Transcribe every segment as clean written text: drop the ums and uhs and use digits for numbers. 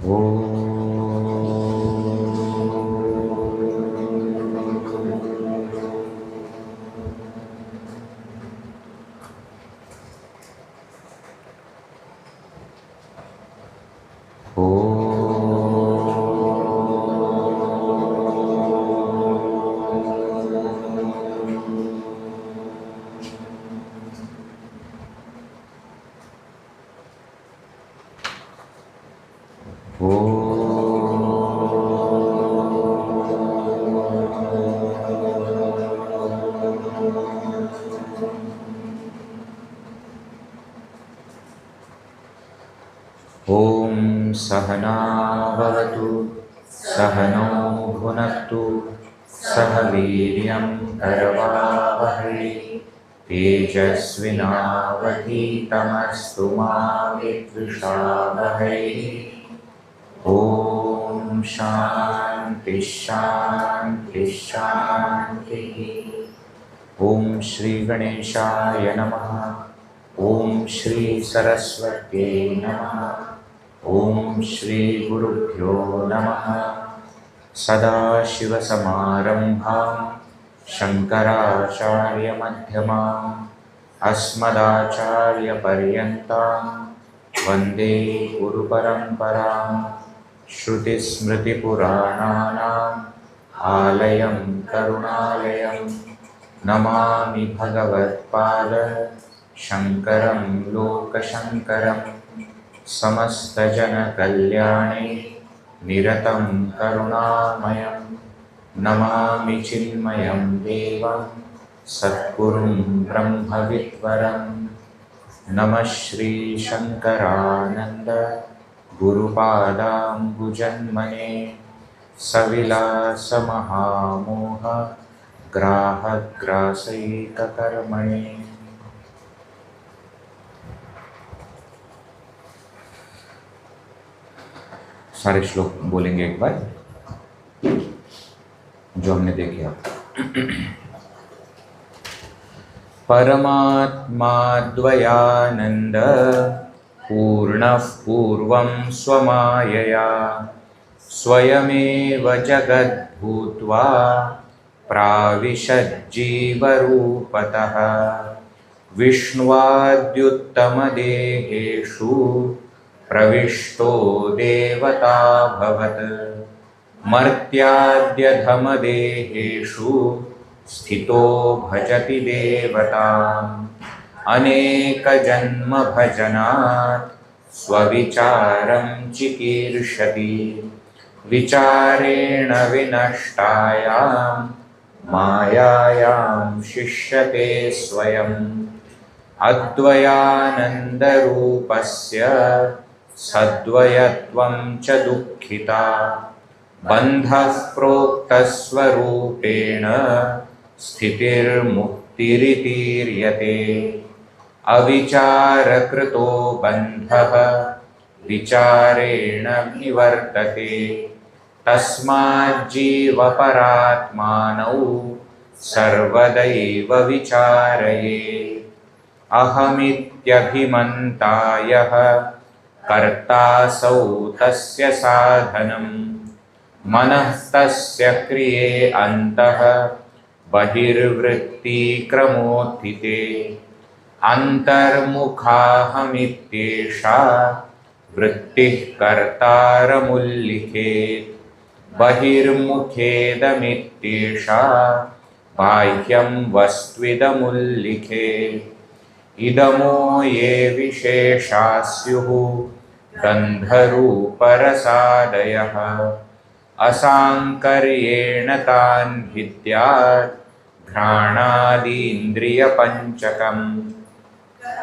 ॐ सहना भवतु सहनौ भुनक्तु सह वीर्यं करवावहै तेजस्विनावधीतमस्तु मा विद्विषावहै। ॐ शान्ति शान्ति शान्तिः। ॐ श्री गणेशाय नमः। ॐ श्री सरस्वत्यै नमः। ॐ श्री गुरुभ्यो नमः। सदाशिवसमारम्भां शङ्कराचार्यमध्यमाम् अस्मदाचार्यपर्यन्तां वन्दे गुरुपरम्पराम्। श्रुतिस्मृतिपुराणानाम् आलयं करुणालयं नमामि भगवत्पाद शङ्करं लोकशङ्करं। समस्तजनकल्याणे निरतं करुणामयं नमामि चिन्मयं देवं सद्गुरुं ब्रह्मविद्वरं। नमः श्री शङ्करानन्द गुरुपादाम्बुजन्मने सविलासमहामोह ग्राहग्रासैककर्मणे। सारे श्लोक बोलेंगे एक बार जो हमने देखे अब। परमात्मा द्वयानंद पूर्णः पूर्वं स्वमायया स्वयमेव जगद्भूत्वा प्राविशज्जीवरूपतः विष्णुवाद्युत्तमदेहेषु प्रविष्टो देवताभवत् मर्त्याद्यधमदेहेषु स्थितो भजति देवताम् अनेकजन्मभजनात् स्वविचारं चिकीर्षति विचारेण विनष्टायां मायायां शिष्यते स्वयम् अद्वयानन्दरूपस्य सद्वयत्वं च दुःखिता बन्धः प्रोक्तस्वरूपेण स्थितिर्मुक्तिरितीर्यते अविचारकृतो बन्धः विचारेण निवर्तते तस्माज्जीवपरात्मानौ सर्वदैव विचारये अहमित्यभिमन्ता यः कर्तासौ तस्य साधनम् मनः तस्य क्रिये अन्तः बहिर्वृत्तिक्रमोत्थिते अन्तर्मुखाहमित्येषा वृत्तिः कर्तारमुल्लिखेत् बहिर्मुखेदमित्येषा बाह्यं वस्त्विदमुल्लिखेत् इदमो ये विशेषा स्युः गन्धरूपरसादयः असाङ्कर्येण तान् भिद्यात् घ्राणादीन्द्रियपञ्चकम्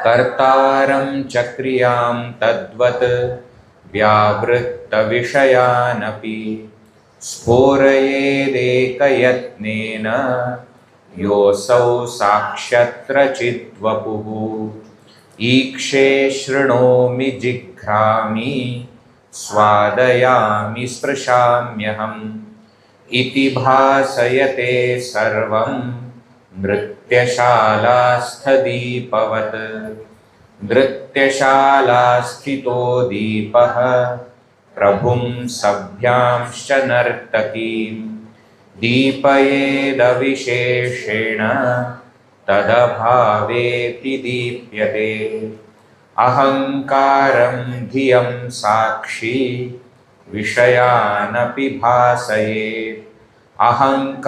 कर्तारं च क्रियां तद्वत् व्यावृत्तविषयानपि स्फोरयेदेकयत्नेन योऽसौ साक्ष्यत्र चिद्वपुः ईक्षे शृणोमि जिघ्रामि स्वादयामि स्पृशाम्यहम् इति भासयते सर्वं नृत्यशालास्थदीपवत् नृत्यशालास्थितो दीपः प्रभुं सभ्यांश्च नर्तकीं दीपयेदविशेषेण तदभावेति दीप्यते अहंकारं धियं साक्षी विषयानपि भासयेत् अहंकाराद्यभावेति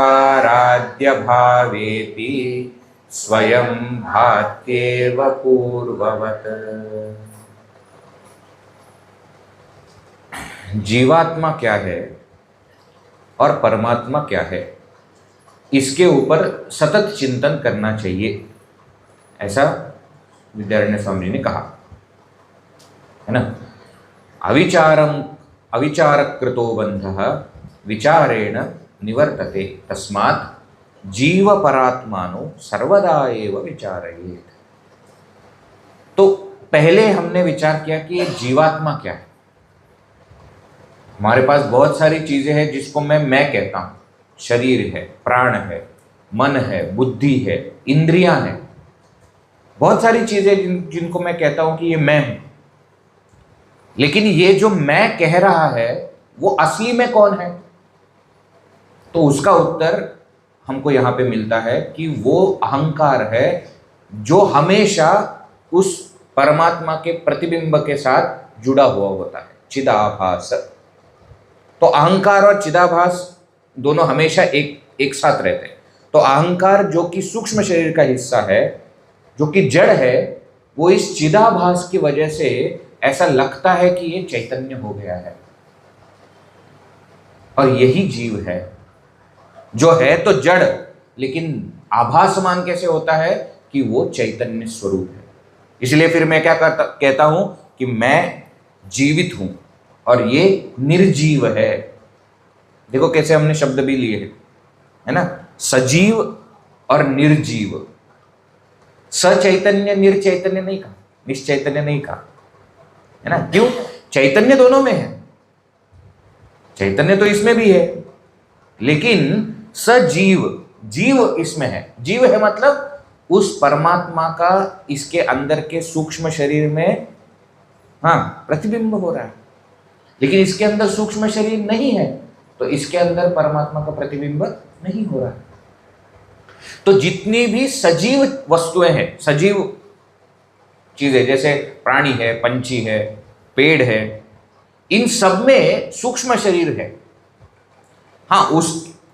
स्वयं भात्येव पूर्ववत्। जीवात्मा क्या है और परमात्मा क्या है, इसके ऊपर सतत चिंतन करना चाहिए, ऐसा विद्यारण्य स्वामी जी ने कहा है ना। अविचारकृतो बंधः विचारेण निवर्तते तस्मात् जीव परात्मानो सर्वदा एव विचारयेत्। तो पहले हमने विचार किया कि ये जीवात्मा क्या है। हमारे पास बहुत सारी चीजें हैं जिसको मैं कहता हूं। शरीर है, प्राण है, मन है, बुद्धि है, इंद्रियां हैं, बहुत सारी चीजें जिनको मैं कहता हूं कि ये मैं हूं। लेकिन ये जो मैं कह रहा है वो असली में कौन है? तो उसका उत्तर हमको यहां पे मिलता है कि वो अहंकार है जो हमेशा उस परमात्मा के प्रतिबिंब के साथ जुड़ा हुआ होता है, चिदाभास। तो अहंकार और चिदाभास दोनों हमेशा एक साथ रहते हैं। तो अहंकार जो कि सूक्ष्म शरीर का हिस्सा है, जो कि जड़ है, वो इस चिदाभास की वजह से ऐसा लगता है कि ये चैतन्य हो गया है, और यही जीव है जो है तो जड़, लेकिन आभासमान कैसे होता है कि वो चैतन्य स्वरूप है। इसलिए फिर मैं क्या कहता हूं कि मैं जीवित हूं और ये निर्जीव है। देखो कैसे हमने शब्द भी लिए हैं, है ना, सजीव और निर्जीव। सचैतन्य निर्चैतन्य नहीं कहा, निश्चैतन्य नहीं कहा, है ना। क्यों? चैतन्य दोनों में है, चैतन्य तो इसमें भी है, लेकिन सजीव, जीव इसमें है। जीव है मतलब उस परमात्मा का इसके अंदर के सूक्ष्म शरीर में प्रतिबिंब हो रहा है। लेकिन इसके अंदर सूक्ष्म शरीर नहीं है, तो इसके अंदर परमात्मा का प्रतिबिंब नहीं हो रहा है। तो जितनी भी सजीव वस्तुएं हैं, सजीव चीजें, जैसे प्राणी है, पंछी है, पेड़ है, इन सब में सूक्ष्म शरीर है।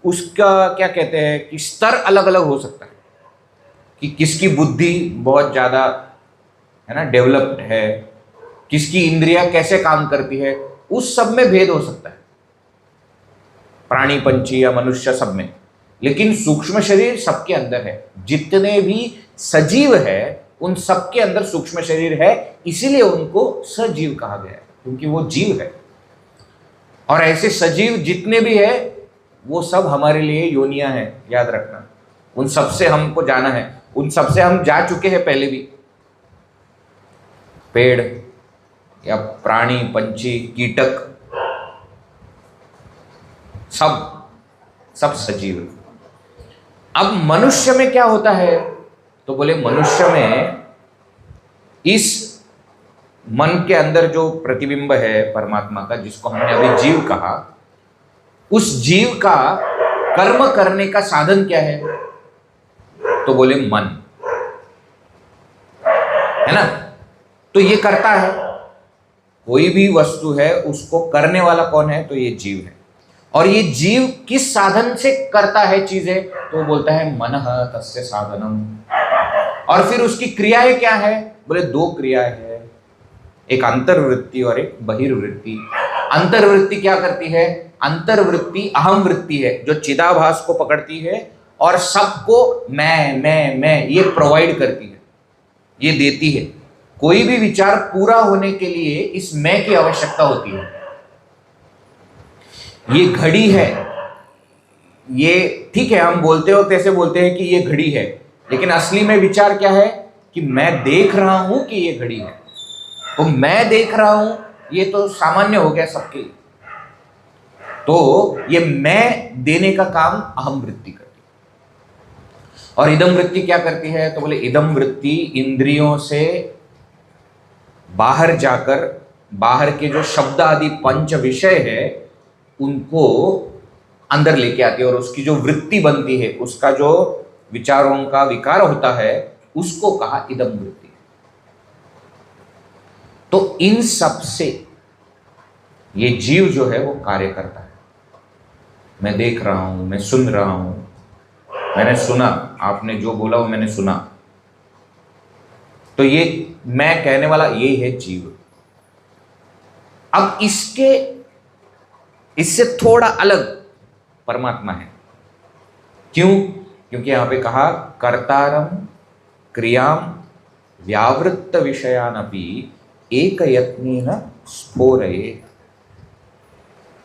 उसका क्या कहते हैं कि स्तर अलग अलग हो सकता है, कि किसकी बुद्धि बहुत ज़्यादा, है ना, डेवलप्ड है, किसकी इंद्रियां कैसे काम करती है, उस सब में भेद हो सकता है, प्राणी, पंछी या मनुष्य सब में। लेकिन सूक्ष्म शरीर सबके अंदर है। जितने भी सजीव है उन सबके अंदर सूक्ष्म शरीर है, इसीलिए उनको सजीव कहा गया है, क्योंकि वो जीव है। और ऐसे सजीव जितने भी है वो सब हमारे लिए योनियां हैं, याद रखना। उन सब से हमको जाना है, उन सब से हम जा चुके हैं पहले भी। पेड़ या प्राणी, पंछी, कीटक, सब सजीव। अब मनुष्य में क्या होता है? तो बोले मनुष्य में इस मन के अंदर जो प्रतिबिंब है परमात्मा का, जिसको हमने अभी जीव कहा, उस जीव का कर्म करने का साधन क्या है? तो बोले मन, है ना। तो ये करता है, कोई भी वस्तु है उसको करने वाला कौन है? तो ये जीव है। और ये जीव किस साधन से करता है चीजें? तो बोलता है मनः तस्य साधनम। और फिर उसकी क्रियाएं क्या है? बोले दो क्रियाएं है, एक अंतर्वृत्ति और एक बहिर्वृत्ति। अंतर्वृत्ति क्या करती है? अंतर्वृत्ति अहम वृत्ति है, जो चिदाभास को पकड़ती है और सबको मैं ये प्रोवाइड करती है, ये देती है। कोई भी विचार पूरा होने के लिए इस मैं की आवश्यकता होती है। ये घड़ी है, ये ठीक है, हम बोलते हो कैसे बोलते हैं कि ये घड़ी है, लेकिन असली में विचार क्या है कि मैं देख रहा हूं कि ये घड़ी है। तो मैं देख रहा हूं, ये तो सामान्य हो गया सबके लिए। तो ये मैं देने का काम अहम वृत्ति करती है। और इदम वृत्ति क्या करती है? तो बोले इदम वृत्ति इंद्रियों से बाहर जाकर बाहर के जो शब्द आदि पंच विषय है उनको अंदर लेके आती है, और उसकी जो वृत्ति बनती है, उसका जो विचारों का विकार होता है, उसको कहा इदम वृत्ति। तो इन सब से ये जीव जो है वो कार्य करता है। मैं देख रहा हूं, मैं सुन रहा हूं, मैंने सुना, आपने जो बोला वो मैंने सुना, तो ये मैं कहने वाला यही है जीव। अब इससे थोड़ा अलग परमात्मा है। क्यों? क्योंकि यहां पे कहा कर्तारम क्रियाम व्यावृत्त विषयानपि एक यत्नेन स्फोरयेत्।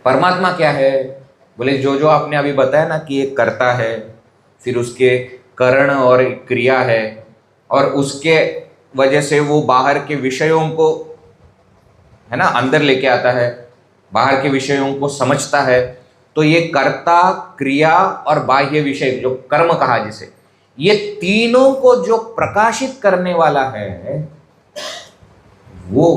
परमात्मा क्या है? बोले जो जो आपने अभी बताया ना कि एक कर्ता है, फिर उसके करण और क्रिया है, और उसके वजह से वो बाहर के विषयों को, है ना, अंदर लेके आता है, बाहर के विषयों को समझता है। तो ये कर्ता, क्रिया और बाह्य विषय, जो कर्म कहा जिसे, ये तीनों को जो प्रकाशित करने वाला है वो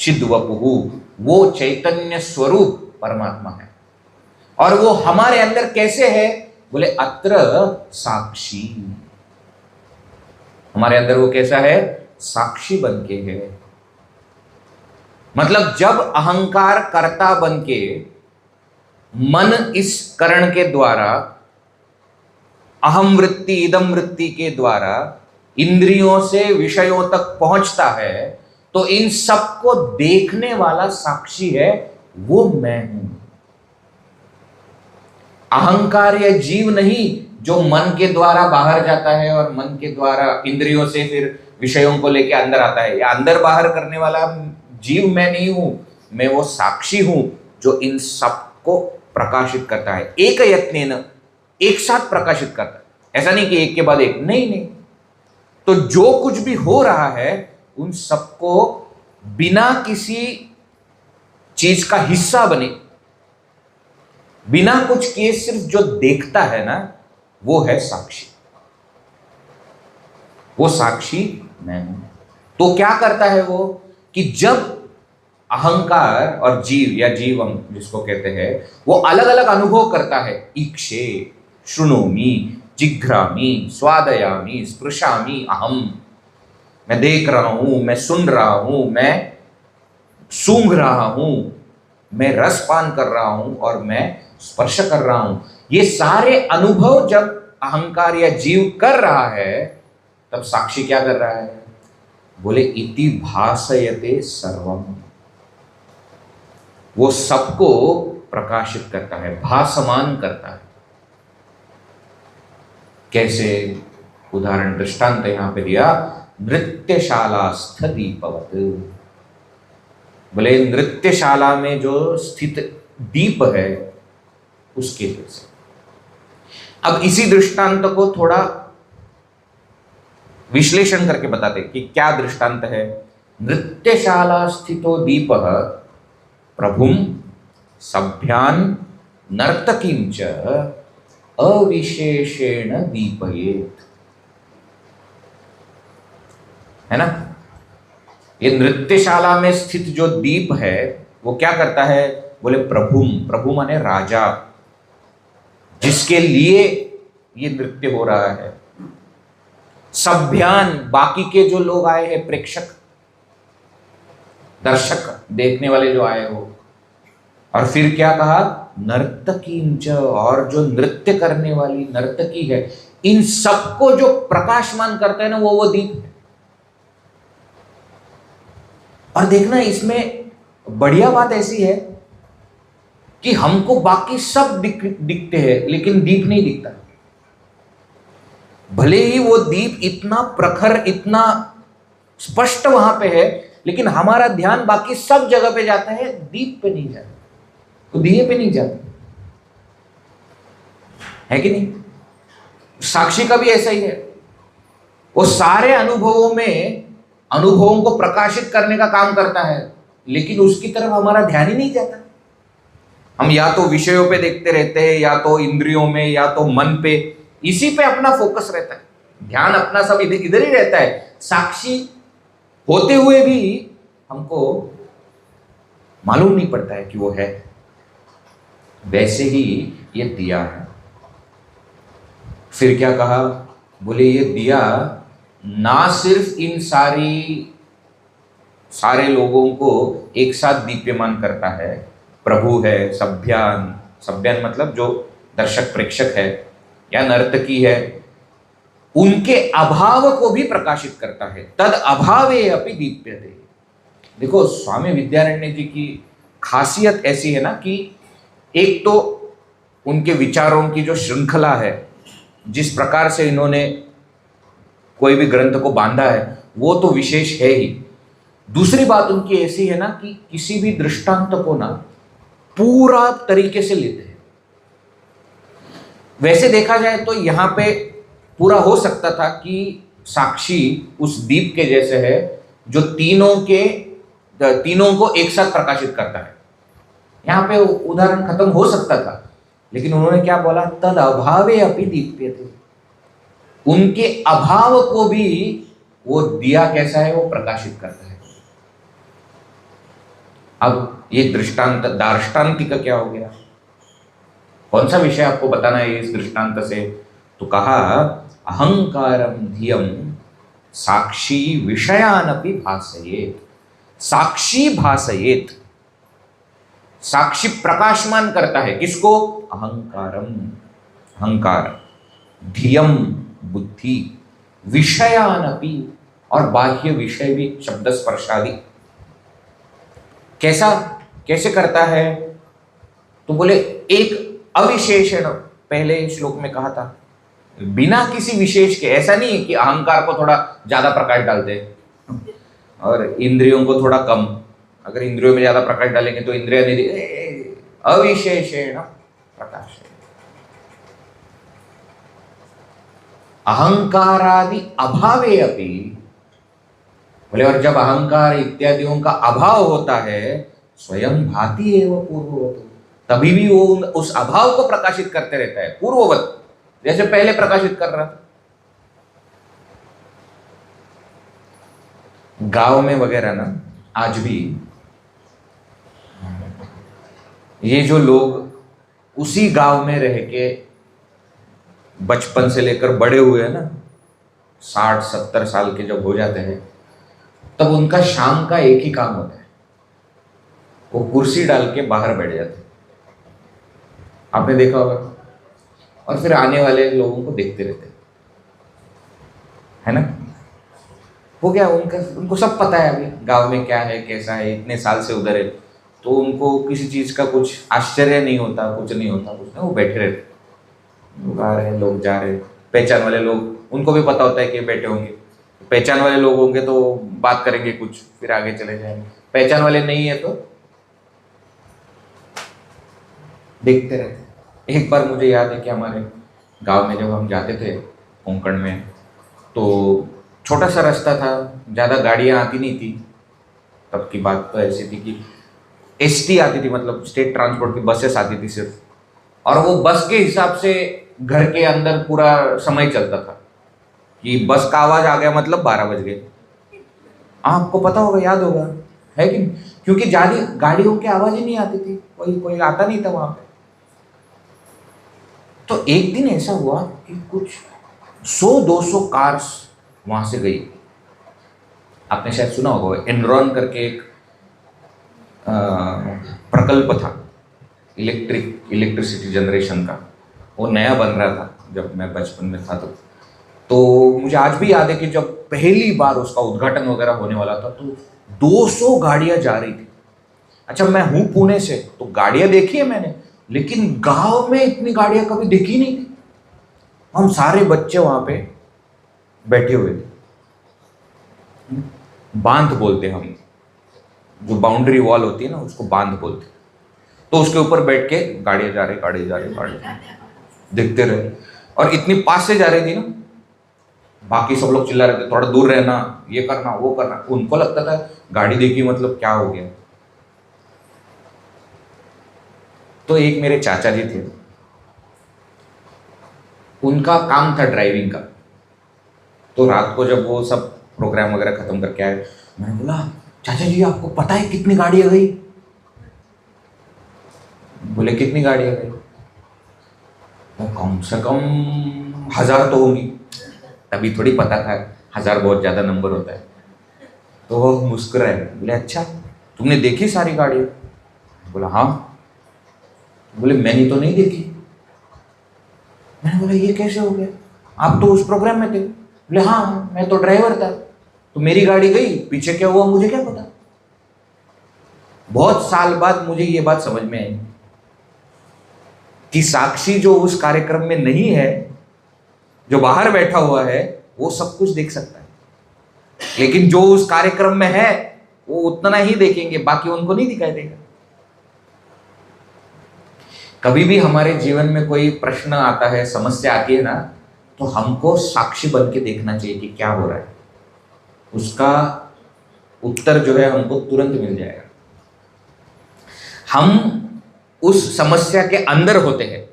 चिद्वपुः, वो चैतन्य स्वरूप परमात्मा है। और वो हमारे अंदर कैसे है? बोले अत्र साक्षी। हमारे अंदर वो कैसा है? साक्षी बन के है। मतलब जब अहंकार कर्ता बन के मन इस करण के द्वारा, अहम वृत्ति इदम वृत्ति के द्वारा इंद्रियों से विषयों तक पहुंचता है, तो इन सबको देखने वाला साक्षी है, वो मैं हूं। अहंकार या जीव नहीं जो मन के द्वारा बाहर जाता है और मन के द्वारा इंद्रियों से फिर विषयों को लेके अंदर आता है, या अंदर बाहर करने वाला जीव मैं नहीं हूं, मैं वो साक्षी हूं जो इन सबको प्रकाशित करता है। एक यत्नेन, एक साथ प्रकाशित करता है, ऐसा नहीं कि एक के बाद एक, नहीं नहीं। तो जो कुछ भी हो रहा है उन सबको बिना किसी चीज का हिस्सा बने, बिना कुछ किए सिर्फ जो देखता है ना, वो है साक्षी। वो साक्षी मैं हूं। तो क्या करता है वो कि जब अहंकार और जीव या जीव हम जिसको कहते हैं, वो अलग अलग अनुभव करता है, ईक्षे शृणोमि जिघ्रामि स्वादयामि स्पृशामि अहम, मैं देख रहा हूं, मैं सुन रहा हूं, मैं सूंघ रहा हूं, मैं रसपान कर रहा हूं और मैं स्पर्श कर रहा हूं। ये सारे अनुभव जब अहंकार या जीव कर रहा है, तब साक्षी क्या कर रहा है? बोले इति भासयते सर्वम, वो सबको प्रकाशित करता है, भासमान करता है। कैसे? उदाहरण दृष्टांत यहां पे दिया, नृत्यशालास्थ दीपवत। बोले नृत्यशाला में जो स्थित दीप है उसके जैसे। अब इसी दृष्टांत को थोड़ा विश्लेषण करके बताते कि क्या दृष्टांत है। नृत्यशाला स्थितो दीपः प्रभुम सभ्यान नर्तकीं च अविशेषेण दीपयेत्। है ना? ये नृत्यशाला में स्थित जो दीप है वो क्या करता है? बोले प्रभुम, प्रभु माने राजा, जिसके लिए ये नृत्य हो रहा है। सभ्यान, बाकी के जो लोग आए हैं, प्रेक्षक, दर्शक, देखने वाले जो आए हो। और फिर क्या कहा? नर्तकीं च, और जो नृत्य करने वाली नर्तकी है, इन सबको जो प्रकाशमान करता है ना, वो दीप है। और देखना इसमें बढ़िया बात ऐसी है कि हमको बाकी सब दिखते हैं लेकिन दीप नहीं दिखता। भले ही वो दीप इतना प्रखर, इतना स्पष्ट वहां पे है, लेकिन हमारा ध्यान बाकी सब जगह पे जाता है, दीप पे नहीं जाता, तो दिए पे नहीं जाता, है कि नहीं? साक्षी का भी ऐसा ही है। वो सारे अनुभवों में अनुभवों को प्रकाशित करने का काम करता है, लेकिन उसकी तरफ हमारा ध्यान ही नहीं जाता। हम या तो विषयों पे देखते रहते हैं, या तो इंद्रियों में, या तो मन पे, इसी पे अपना फोकस रहता है, ध्यान अपना सब इधर ही रहता है। साक्षी होते हुए भी हमको मालूम नहीं पड़ता है कि वो है। वैसे ही ये दिया है। फिर क्या कहा, बोले ये दिया ना सिर्फ इन सारे लोगों को एक साथ दीप्यमान करता है, प्रभु है, सभ्यान मतलब जो दर्शक प्रेक्षक है या नर्तकी है, उनके अभाव को भी प्रकाशित करता है। तद अभावे अपि दीप्यते। देखो स्वामी विद्यारण्य जी की खासियत ऐसी है ना कि एक तो उनके विचारों की जो श्रृंखला है, जिस प्रकार से इन्होंने कोई भी ग्रंथ को बांधा है, वो तो विशेष है ही। दूसरी बात उनकी ऐसी है ना कि किसी भी दृष्टांत को ना पूरा तरीके से लेते हैं। वैसे देखा जाए तो यहां पे पूरा हो सकता था कि साक्षी उस दीप के जैसे है जो तीनों को एक साथ प्रकाशित करता है। यहां पे उदाहरण खत्म हो सकता था, लेकिन उन्होंने क्या बोला, तद अभावे अपि दीप्यते। उनके अभाव को भी वो दिया कैसा है, वो प्रकाशित करता है। अब ये दृष्टांत दार्ष्टान्तिक क्या हो गया, कौन सा विषय आपको बताना है इस दृष्टांत से? तो कहा अहंकारम धियम साक्षी विषयानपि भासयेत। साक्षी भासयेत, साक्षी प्रकाशमान करता है किसको? अहंकारम, अहंकार, धियम बुद्धि, विषयानपि और बाह्य विषय भी, शब्द स्पर्शादि। कैसे करता है? तो बोले एक अविशेषण, पहले श्लोक में कहा था, बिना किसी विशेष के। ऐसा नहीं है कि अहंकार को थोड़ा ज्यादा प्रकाश डालते और इंद्रियों को थोड़ा कम। अगर इंद्रियों में ज्यादा प्रकाश डालेंगे तो इंद्रिया नहीं, अविशेषेण प्रकाश। अहंकारादि अभावे अपि, बोले और जब अहंकार इत्यादियों का अभाव होता है, स्वयं भाति एवं पूर्ववत, तभी भी वो उस अभाव को प्रकाशित करते रहता है, पूर्ववत, जैसे पहले प्रकाशित कर रहा था। गांव में वगैरह ना आज भी ये जो लोग उसी गांव में रह के बचपन से लेकर बड़े हुए हैं ना, 60-70 साल के जब हो जाते हैं, तब उनका शाम का एक ही काम होता है, वो कुर्सी डाल के बाहर बैठ जाते हैं। आपने देखा होगा। और फिर आने वाले लोगों को देखते रहते हैं, है ना। वो क्या, उनको सब पता है अभी गांव में क्या है कैसा है, इतने साल से उधर है, तो उनको किसी चीज का कुछ आश्चर्य नहीं होता, कुछ नहीं होता, कुछ नहीं, वो बैठे रहते। लोग आ रहे हैं, लोग जा रहे हैं, पहचान वाले लोग, उनको भी पता होता है कि बैठे होंगे। पहचान वाले लोग होंगे तो बात करेंगे कुछ, फिर आगे चले जाएंगे। पहचान वाले नहीं है तो देखते रहते। एक बार मुझे याद है कि हमारे गांव में जब हम जाते थे कोंकण में, तो छोटा सा रास्ता था, ज़्यादा गाड़ियाँ आती नहीं थी। तब की बात तो ऐसी थी कि एसटी आती थी, मतलब स्टेट ट्रांसपोर्ट की बसेस आती थी सिर्फ, और वो बस के हिसाब से घर के अंदर पूरा समय चलता था कि बस का आवाज़ आ गया मतलब 12 बज गए। आपको पता होगा, याद होगा, है कि? क्योंकि ज़्यादा गाड़ियों की आवाज़ ही नहीं आती थी, कोई आता नहीं था वहाँ पे। तो एक दिन ऐसा हुआ कि कुछ 100-200 कार्स वहां से गई। आपने शायद सुना होगा, एनरॉन करके एक प्रकल्प था इलेक्ट्रिसिटी जनरेशन का, वो नया बन रहा था जब मैं बचपन में था। तो मुझे आज भी याद है कि जब पहली बार उसका उद्घाटन वगैरह होने वाला था, तो 200 गाड़ियां जा रही थी। अच्छा, मैं हूं पुणे से, तो गाड़ियां देखी है मैंने, लेकिन गांव में इतनी गाड़ियां कभी देखी नहीं थी। हम सारे बच्चे वहां पे बैठे हुए थे, बांध बोलते हम, जो बाउंड्री वॉल होती है ना, उसको बांध बोलते। तो उसके ऊपर बैठ के गाड़ियां जा रही देखते रहे। और इतनी पास से जा रही थी ना, बाकी सब लोग चिल्ला रहे थे, थोड़ा दूर रहना, ये करना, वो करना। उनको लगता था गाड़ी देखी मतलब क्या हो गया। तो एक मेरे चाचा जी थे, उनका काम था ड्राइविंग का। तो रात को जब वो सब प्रोग्राम वगैरह खत्म करके आए, मैंने बोला चाचा जी आपको पता है कितनी गाड़ियां गई? बोले कितनी गाड़ियां गई? तो कम से कम 1000 तो होंगी। तभी थोड़ी पता था 1000 बहुत ज्यादा नंबर होता है। तो वो मुस्कुराए, बोले अच्छा तुमने देखी सारी गाड़ियां? बोला हाँ। बोले मैंने तो नहीं देखी। मैंने बोला ये कैसे हो गया, आप तो उस प्रोग्राम में थे। बोले हाँ मैं तो ड्राइवर था, तो मेरी गाड़ी गई, पीछे क्या हुआ मुझे क्या पता। बहुत साल बाद मुझे ये बात समझ में आई कि साक्षी जो उस कार्यक्रम में नहीं है, जो बाहर बैठा हुआ है, वो सब कुछ देख सकता है, लेकिन जो उस कार्यक्रम में है वो उतना ही देखेंगे, बाकी उनको नहीं दिखाई देगा। कभी भी हमारे जीवन में कोई प्रश्न आता है, समस्या आती है ना, तो हमको साक्षी बन के देखना चाहिए कि क्या हो रहा है। उसका उत्तर जो है हमको तुरंत मिल जाएगा। हम उस समस्या के अंदर होते हैं,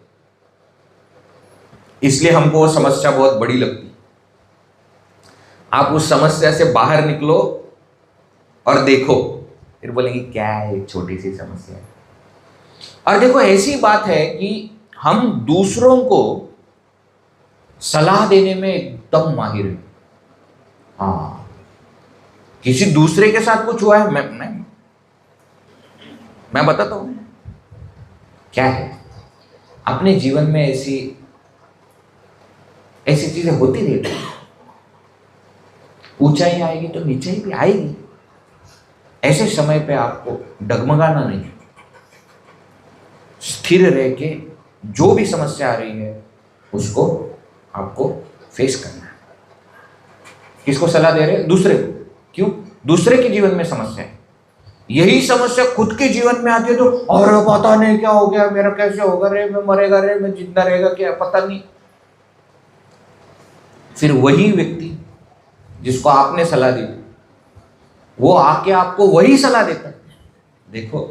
इसलिए हमको वो समस्या बहुत बड़ी लगती है। आप उस समस्या से बाहर निकलो और देखो, फिर बोलेंगे क्या है छोटी सी समस्या है। और देखो ऐसी बात है कि हम दूसरों को सलाह देने में एकदम माहिर हैं। हाँ, किसी दूसरे के साथ कुछ हुआ है, मैं बताता हूं क्या है। अपने जीवन में ऐसी चीजें होती रहती है। ऊंचाई आएगी तो नीचाई भी आएगी। ऐसे समय पे आपको डगमगाना नहीं, स्थिर रह के जो भी समस्या आ रही है उसको आपको फेस करना है। किसको सलाह दे रहे हैं? दूसरे को। क्यों? दूसरे के जीवन में समस्या है। यही समस्या खुद के जीवन में आती है तो और पता नहीं क्या हो गया, मेरा कैसे होगा रे, मैं मरेगा रे, मैं जिंदा रहेगा क्या पता नहीं। फिर वही व्यक्ति जिसको आपने सलाह दी वो आके आपको वही सलाह देता है। देखो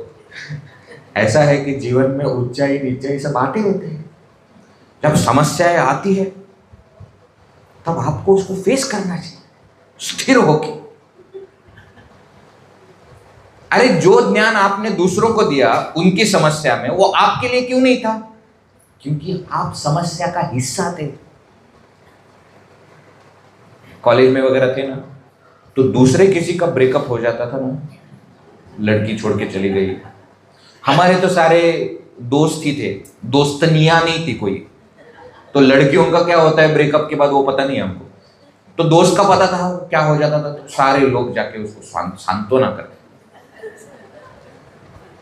ऐसा है कि जीवन में ऊंचाई नीचाई सब आते रहते हैं। जब समस्याएं आती है तब आपको उसको फेस करना चाहिए स्थिर होके। अरे जो ज्ञान आपने दूसरों को दिया उनकी समस्या में, वो आपके लिए क्यों नहीं था? क्योंकि आप समस्या का हिस्सा थे। कॉलेज में वगैरह थे ना, तो दूसरे किसी का ब्रेकअप हो जाता था ना, लड़की छोड़ के चली गई, हमारे तो सारे दोस्त ही थे, दोस्तनियां नहीं थी कोई। तो लड़कियों का क्या होता है ब्रेकअप के बाद वो पता नहीं हमको, तो दोस्त का पता था क्या हो जाता था, तो सारे लोग जाके उसको सांत्वना करते,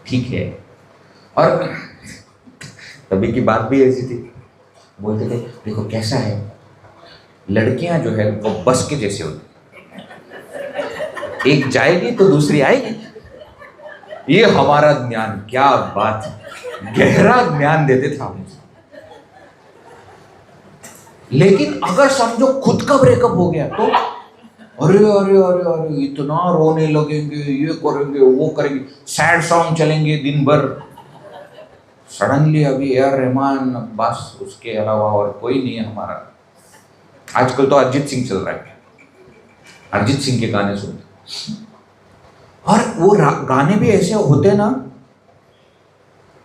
ठीक है। और तभी की बात भी ऐसी थी, बोलते थे देखो कैसा है, लड़कियां जो है वो बस के जैसे होती, एक जाएगी तो दूसरी आएगी। ये हमारा ज्ञान, क्या बात है, गहरा ज्ञान देते थे हम। लेकिन अगर समझो खुद का ब्रेकअप हो गया तो अरे अरे अरे अरे इतना रोने लगेंगे, ये करेंगे वो करेंगे, सैड सॉन्ग चलेंगे दिन भर। सडनली अभी ए.आर. रहमान, बस उसके अलावा और कोई नहीं है हमारा। आजकल तो अरिजीत सिंह चल रहा है, अरिजीत सिंह के गाने सुनते, और वो गाने भी ऐसे होते ना,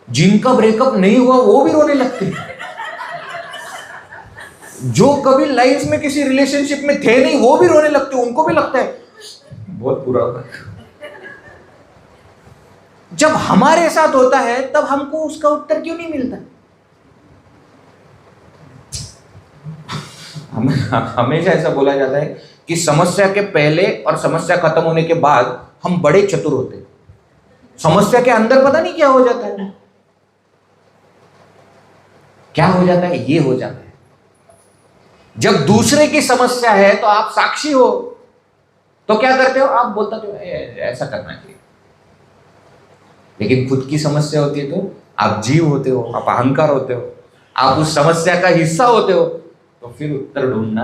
जिनका ब्रेकअप नहीं हुआ वो भी रोने लगते हैं। जो कभी लाइफ में किसी रिलेशनशिप में थे नहीं वो भी रोने लगते, उनको भी लगता है बहुत बुरा होता है। जब हमारे साथ होता है तब हमको उसका उत्तर क्यों नहीं मिलता? हमेशा ऐसा बोला जाता है कि समस्या के पहले और समस्या खत्म होने के बाद हम बड़े चतुर होते हैं, समस्या के अंदर पता नहीं क्या हो जाता है। क्या हो जाता है? ये हो जाता है जब दूसरे की समस्या है तो आप साक्षी हो, तो क्या करते हो? आप बोलते हो ऐसा करना चाहिए। लेकिन खुद की समस्या होती है तो आप जीव होते हो, आप अहंकार होते हो, आप उस समस्या का हिस्सा होते हो, तो फिर उत्तर ढूंढना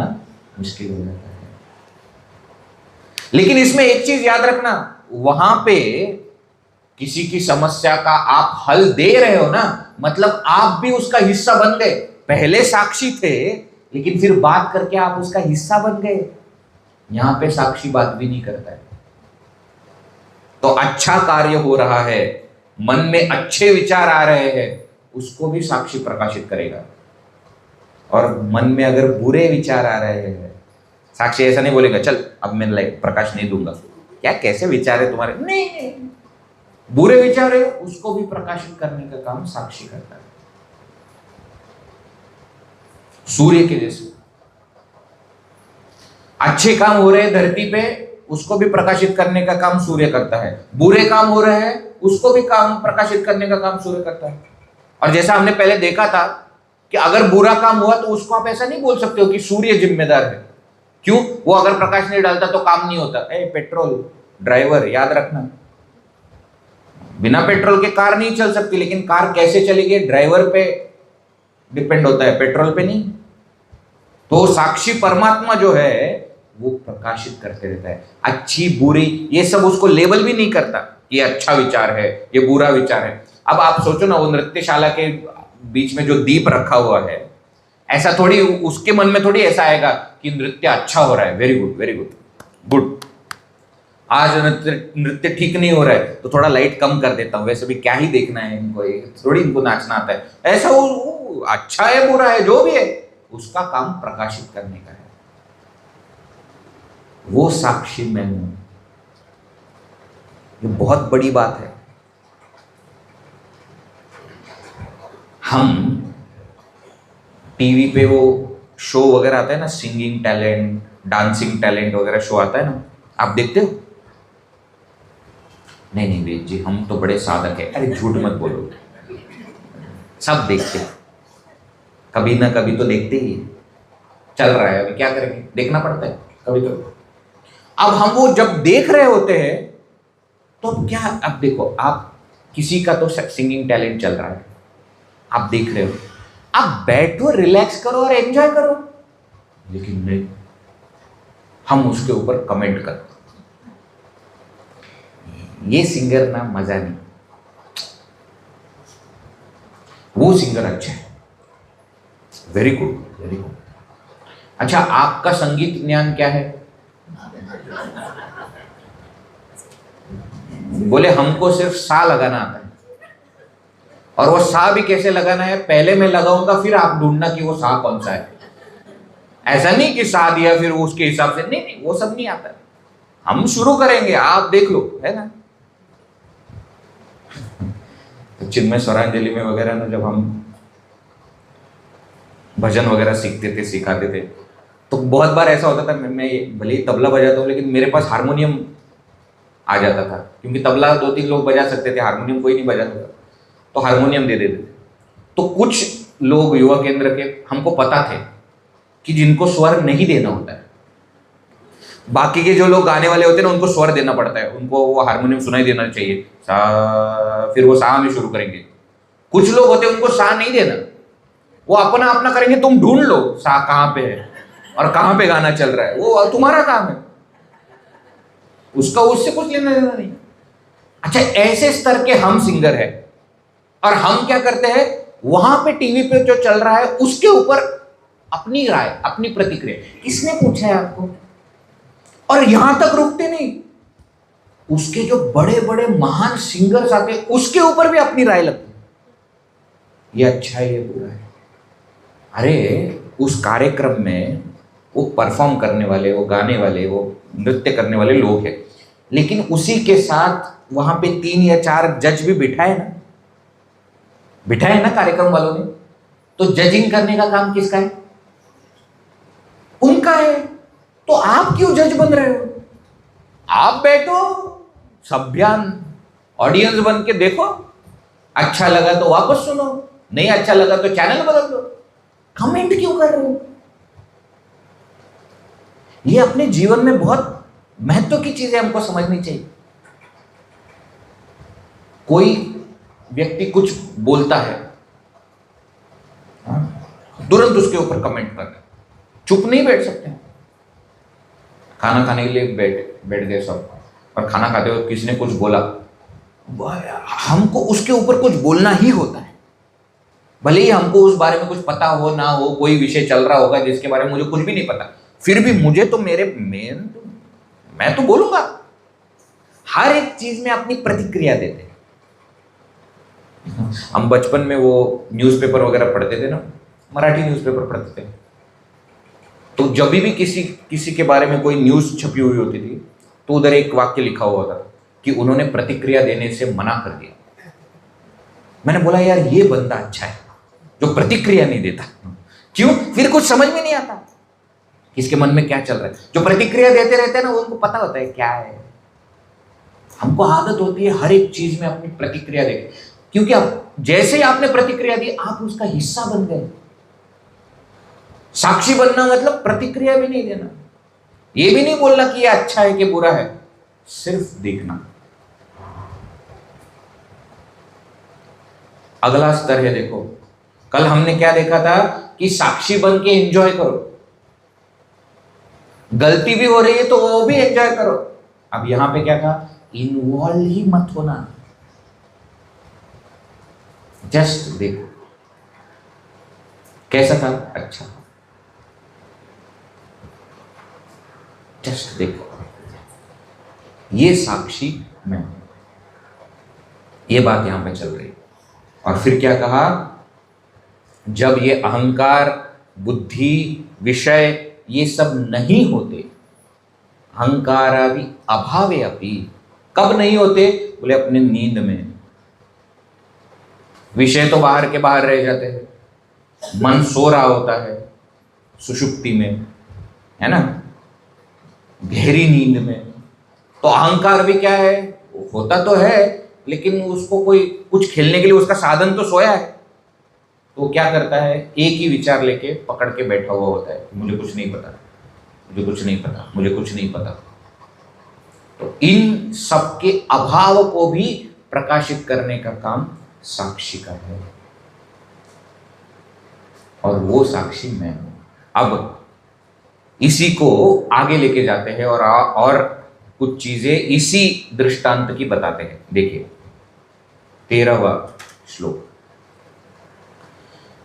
मुश्किल हो जाता है। लेकिन इसमें एक चीज याद रखना, वहां पे किसी की समस्या का आप हल दे रहे हो ना, मतलब आप भी उसका हिस्सा बन गए। पहले साक्षी थे लेकिन फिर बात करके आप उसका हिस्सा बन गए। यहां पे साक्षी बात भी नहीं करता है, तो अच्छा कार्य हो रहा है, मन में अच्छे विचार आ रहे हैं, उसको भी साक्षी प्रकाशित करेगा। और मन में अगर बुरे विचार आ रहे हैं, साक्षी ऐसा नहीं बोलेगा चल अब मैं लाइक प्रकाश नहीं दूंगा, क्या कैसे विचार है तुम्हारे, नहीं, बुरे विचार है उसको भी प्रकाशित करने का काम साक्षी करता है। सूर्य के जैसे अच्छे काम हो रहे हैं धरती पे, उसको भी प्रकाशित करने का काम सूर्य करता है। बुरे काम हो रहे हैं उसको भी काम प्रकाशित करने का काम सूर्य करता है। और जैसा हमने पहले देखा था कि अगर बुरा काम हुआ तो उसको आप ऐसा नहीं बोल सकते हो कि सूर्य जिम्मेदार है। क्यों? वो अगर प्रकाश नहीं डालता तो काम नहीं होता। पेट्रोल ड्राइवर, याद रखना, बिना पेट्रोल के कार नहीं चल सकती, लेकिन कार कैसे चलेगी ड्राइवर पे डिपेंड होता है, पेट्रोल पे नहीं। तो साक्षी परमात्मा जो है वो प्रकाशित करते रहता है। अच्छी बुरी ये सब उसको लेबल भी नहीं करता, ये अच्छा विचार है, ये बुरा विचार है। अब आप सोचो ना, वो नृत्यशाला के बीच में जो दीप रखा हुआ है, ऐसा थोड़ी उसके मन में थोड़ी ऐसा आएगा कि नृत्य अच्छा हो रहा है, very good very good good, आज नृत्य ठीक नहीं हो रहा है तो थोड़ा लाइट कम कर देता हूं, वैसे भी क्या ही देखना है इनको, थोड़ी इनको नाचना आता है। ऐसा वो अच्छा है बुरा है जो भी है उसका काम प्रकाशित करने का है। वो साक्षी मैं हूं, ये बहुत बड़ी बात है। हम टीवी पे वो शो वगैरह आता है ना, सिंगिंग टैलेंट, डांसिंग टैलेंट वगैरह शो आता है ना, आप देखते हो? नहीं नहीं वेद जी हम तो बड़े साधक है। अरे झूठ मत बोलो, सब देखते हैं, कभी ना कभी तो देखते ही है। चल रहा है अभी, क्या करेंगे, देखना पड़ता है कभी तो। अब हम वो जब देख रहे होते हैं तो क्या, अब देखो आप किसी का तो सिंगिंग टैलेंट चल रहा है, आप देख रहे हो, आप बैठो रिलैक्स करो और एंजॉय करो, लेकिन नहीं, हम उसके ऊपर कमेंट करते, ये सिंगर ना मजा नहीं, वो सिंगर अच्छा है, वेरी गुड वेरी गुड। अच्छा आपका संगीत ज्ञान क्या है? बोले हमको सिर्फ सा लगाना आता है, और वो सा भी कैसे लगाना है, पहले मैं लगाऊंगा फिर आप ढूंढना कि वो सा कौन सा है। ऐसा नहीं कि सा दिया फिर उसके हिसाब से, नहीं नहीं वो सब नहीं आता। हम शुरू करेंगे, आप देख लो, है ना। चिन्मय स्वरांजलि में वगैरह ना जब हम भजन वगैरह सीखते थे, सिखाते थे, तो बहुत बार ऐसा होता था, मैं भले ही तबला बजाता हूँ लेकिन मेरे पास हारमोनियम आ जाता था, क्योंकि तबला 2-3 लोग बजा सकते थे, हारमोनियम कोई नहीं बजाता था, तो हारमोनियम दे देते थे। तो कुछ लोग युवा केंद्र के हमको पता थे कि जिनको स्वर नहीं देना होता है, बाकी के जो लोग गाने वाले होते हैं ना उनको स्वर देना पड़ता है, उनको वो हारमोनियम सुनाई देना चाहिए, सा, फिर वो सा में शुरू करेंगे। कुछ लोग होते हैं उनको सा नहीं देना, वो अपना अपना करेंगे, तुम ढूंढ लो सा कहां पे है और कहां पे गाना चल रहा है, वो तुम्हारा काम है, उसका उससे कुछ लेना देना नहीं। अच्छा ऐसे स्तर के हम सिंगर है, और हम क्या करते हैं, वहां पे टीवी पे जो चल रहा है उसके ऊपर अपनी राय, अपनी प्रतिक्रिया, किसने पूछा है आपको? और यहां तक रुकते नहीं, उसके जो बड़े बड़े महान सिंगर्स आते हैं उसके ऊपर भी अपनी राय लगती है, ये अच्छा है ये बुरा है। अरे उस कार्यक्रम में वो परफॉर्म करने वाले, वो गाने वाले, वो नृत्य करने वाले लोग हैं, लेकिन उसी के साथ वहां पे 3 या 4 जज भी बिठाए ना कार्यक्रम वालों ने, तो जजिंग करने का काम किसका है? उनका है। तो आप क्यों जज बन रहे हो? आप बैठो सभ्यान ऑडियंस बन के देखो, अच्छा लगा तो वापस सुनो, नहीं अच्छा लगा तो चैनल बदल दो, कमेंट क्यों कर रहे हो? ये अपने जीवन में बहुत महत्व की चीजें हमको समझनी चाहिए। कोई व्यक्ति कुछ बोलता है, तुरंत उसके ऊपर कमेंट कर रहे, चुप नहीं बैठ सकते। खाना खाने के लिए बैठ गए सब, और खाना खाते हुए किसी ने कुछ बोला, हमको उसके ऊपर कुछ बोलना ही होता है, भले ही हमको उस बारे में कुछ पता हो ना हो, कोई विषय चल रहा होगा जिसके बारे में मुझे कुछ भी नहीं पता, फिर भी मुझे तो मैं तो बोलूंगा। हर एक चीज में अपनी प्रतिक्रिया देते हैं। हम बचपन में वो न्यूज़पेपर वगैरह पढ़ते थे ना, मराठी न्यूज़पेपर पढ़ते थे, तो जब भी किसी के बारे में कोई न्यूज़ छपी हुई होती थी तो उधर एक वाक्य लिखा हुआ था कि उन्होंने प्रतिक्रिया देने से मना कर दिया। मैंने बोला यार ये बंदा अच्छा है जो प्रतिक्रिया नहीं देता। क्यों? फिर कुछ समझ में नहीं आता किसके मन में क्या चल रहा है। जो प्रतिक्रिया देते रहते हैं ना, उनको पता होता है क्या है। हमको आदत होती है हर एक चीज में अपनी प्रतिक्रिया देके, क्योंकि आप जैसे ही आपने प्रतिक्रिया दी आप उसका हिस्सा बन गए। साक्षी बनना मतलब प्रतिक्रिया भी नहीं देना, ये भी नहीं बोलना कि ये अच्छा है कि बुरा है, सिर्फ देखना। अगला स्तर है, देखो कल हमने क्या देखा था कि साक्षी बन के एंजॉय करो, गलती भी हो रही है तो वो भी एंजॉय करो। अब यहां पे क्या कहा? इन्वॉल्व ही मत होना, जस्ट देखो। कैसा था? अच्छा, जस्ट देखो, ये साक्षी मैं हूं। ये बात यहां पे चल रही है। और फिर क्या कहा? जब ये अहंकार, बुद्धि, विषय ये सब नहीं होते, अहंकारादि अभावे अपि, कब नहीं होते? बोले अपने नींद में। विषय तो बाहर के बाहर रह जाते हैं, मन सो रहा होता है सुषुप्ति में, है ना, गहरी नींद में। तो अहंकार भी क्या है? होता तो है लेकिन उसको कोई कुछ खेलने के लिए उसका साधन तो सोया है, तो क्या करता है? एक ही विचार लेके पकड़ के बैठा हुआ होता है, मुझे कुछ नहीं पता, मुझे कुछ नहीं पता, मुझे कुछ नहीं पता। तो इन सबके अभाव को भी प्रकाशित करने का काम साक्षी का है, और वो साक्षी मैं हूं। अब इसी को आगे लेके जाते हैं और कुछ चीजें इसी दृष्टांत की बताते हैं। देखिए 13वां श्लोक।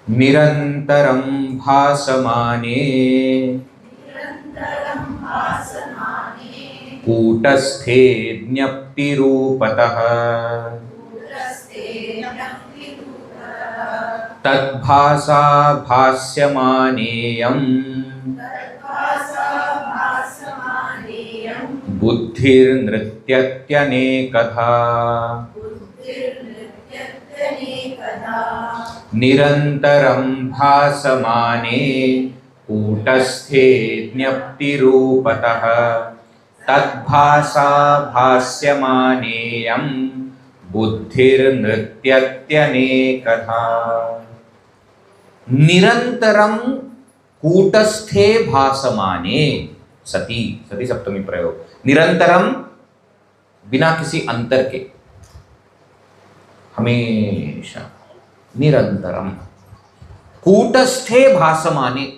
निरंतरं भासमाने कूटस्थे ज्ञप्तिरूपतः तद्भासा भास्यमानेयम् बुद्धिर्नृत्यत्यनेकधा। निरंतरं भासमाने कूटस्थे ज्ञप्तिरूपतः तद्भासा भास्यमानेयं बुद्धिर्नृत्यत्यनेकधा। निरंतरं कूटस्थे भासमाने, सती सती सप्तमी प्रयोग। निरंतरम बिना किसी अंतर के, हमेशा, निरंतरम। कूटस्थे भासमाने,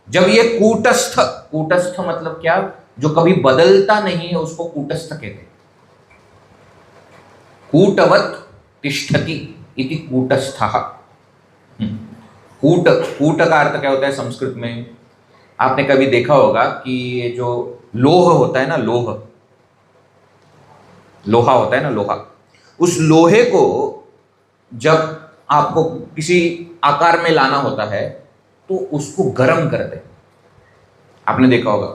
जब ये कूटस्थ, कूटस्थ मतलब क्या? जो कभी बदलता नहीं है उसको कूटस्थ कहते हैं। कूटवत तिष्ठति इति कूटस्थः। कूट, कूट का अर्थ क्या होता है संस्कृत में? आपने कभी देखा होगा कि ये जो लोह होता है ना, लोहा होता है ना, लोहा, उस लोहे को जब आपको किसी आकार में लाना होता है तो उसको गर्म करते हैं, आपने देखा होगा।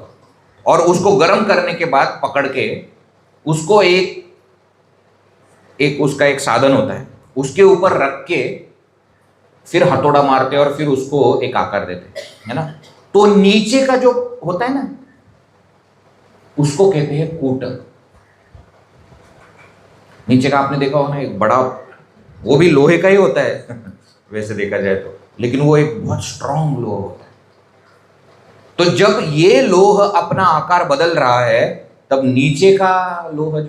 और उसको गर्म करने के बाद पकड़ के उसको एक उसका एक साधन होता है, उसके ऊपर रख के फिर हथौड़ा मारते हैं और फिर उसको एक आकार देते हैं, है ना। तो नीचे का जो होता है ना, उसको कहते हैं कूट। नीचे का आपने देखा होगा ना, एक बड़ा, वो भी लोहे का ही होता है वैसे देखा जाए तो, लेकिन वो एक बहुत स्ट्रांग लोहा होता है। तो जब ये लोह अपना आकार बदल रहा है तब नीचे का लोहा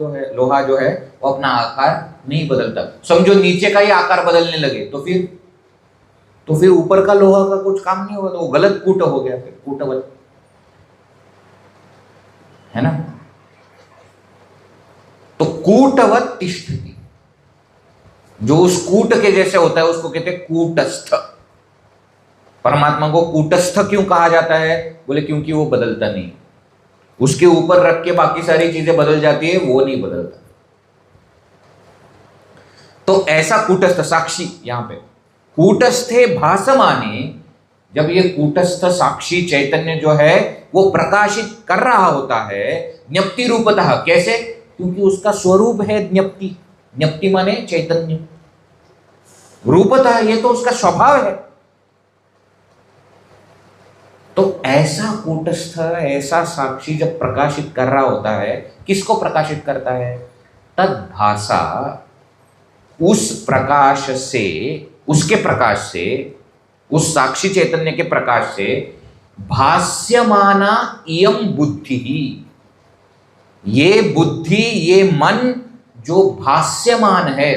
जो है वो अपना आकार नहीं बदलता। समझो नीचे का ही आकार बदलने लगे तो फिर ऊपर का लोहा का कुछ काम नहीं होगा, तो वो गलत कूट हो गया, फिर कूटवत, है ना। तो कूटवत तिष्ठति, जो उस कूट के जैसे होता है उसको कहते हैं कूटस्थ। परमात्मा को कूटस्थ क्यों कहा जाता है? बोले क्योंकि वो बदलता नहीं, उसके ऊपर रख के बाकी सारी चीजें बदल जाती है, वो नहीं बदलता। तो ऐसा कूटस्थ साक्षी, यहां पे कूटस्थे भासमाने, जब ये कूटस्थ साक्षी चैतन्य जो है वो प्रकाशित कर रहा होता है ज्ञप्ति रूपतः, कैसे? क्योंकि उसका स्वरूप है ज्ञप्ति। ज्ञप्ति माने चैतन्य, रूपतः ये तो उसका स्वभाव है। तो ऐसा कूटस्थ, ऐसा साक्षी जब प्रकाशित कर रहा होता है, किसको प्रकाशित करता है? तद भाषा, उस प्रकाश से, उसके प्रकाश से, उस साक्षी चैतन्य के प्रकाश से भास्यमाना इयं बुद्धि, ये बुद्धि, ये मन जो भास्यमान है,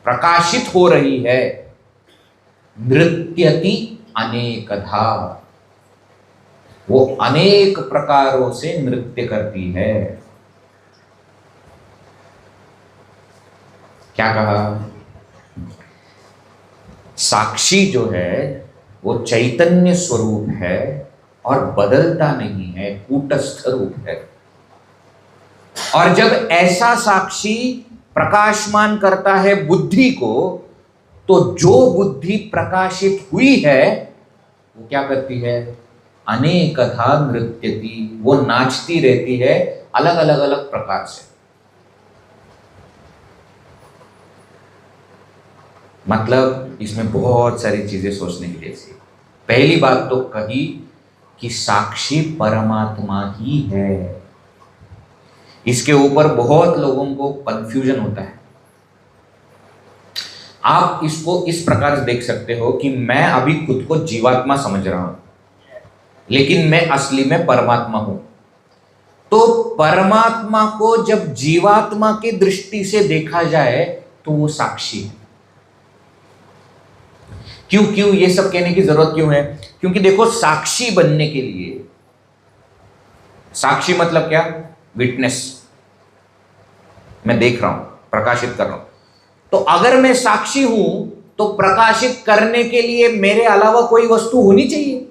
प्रकाशित हो रही है, नृत्यति अनेकधा, वो अनेक प्रकारों से नृत्य करती है। क्या कहा? साक्षी जो है वो चैतन्य स्वरूप है और बदलता नहीं है, कूटस्थ रूप है। और जब ऐसा साक्षी प्रकाशमान करता है बुद्धि को, तो जो बुद्धि प्रकाशित हुई है वो क्या करती है? अनेकधा नृत्यति, वो नाचती रहती है अलग अलग अलग प्रकार से। मतलब इसमें बहुत सारी चीजें सोचने की जैसी। पहली बात तो कही कि साक्षी परमात्मा ही है। इसके ऊपर बहुत लोगों को कंफ्यूजन होता है। आप इसको इस प्रकार से देख सकते हो कि मैं अभी खुद को जीवात्मा समझ रहा हूं, लेकिन मैं असली में परमात्मा हूं। तो परमात्मा को जब जीवात्मा की दृष्टि से देखा जाए तो वो साक्षी है। क्यों ये सब कहने की जरूरत क्यों है? क्योंकि देखो, साक्षी बनने के लिए, साक्षी मतलब क्या? विटनेस, मैं देख रहा हूं, प्रकाशित कर रहा हूं। तो अगर मैं साक्षी हूं तो प्रकाशित करने के लिए मेरे अलावा कोई वस्तु होनी चाहिए।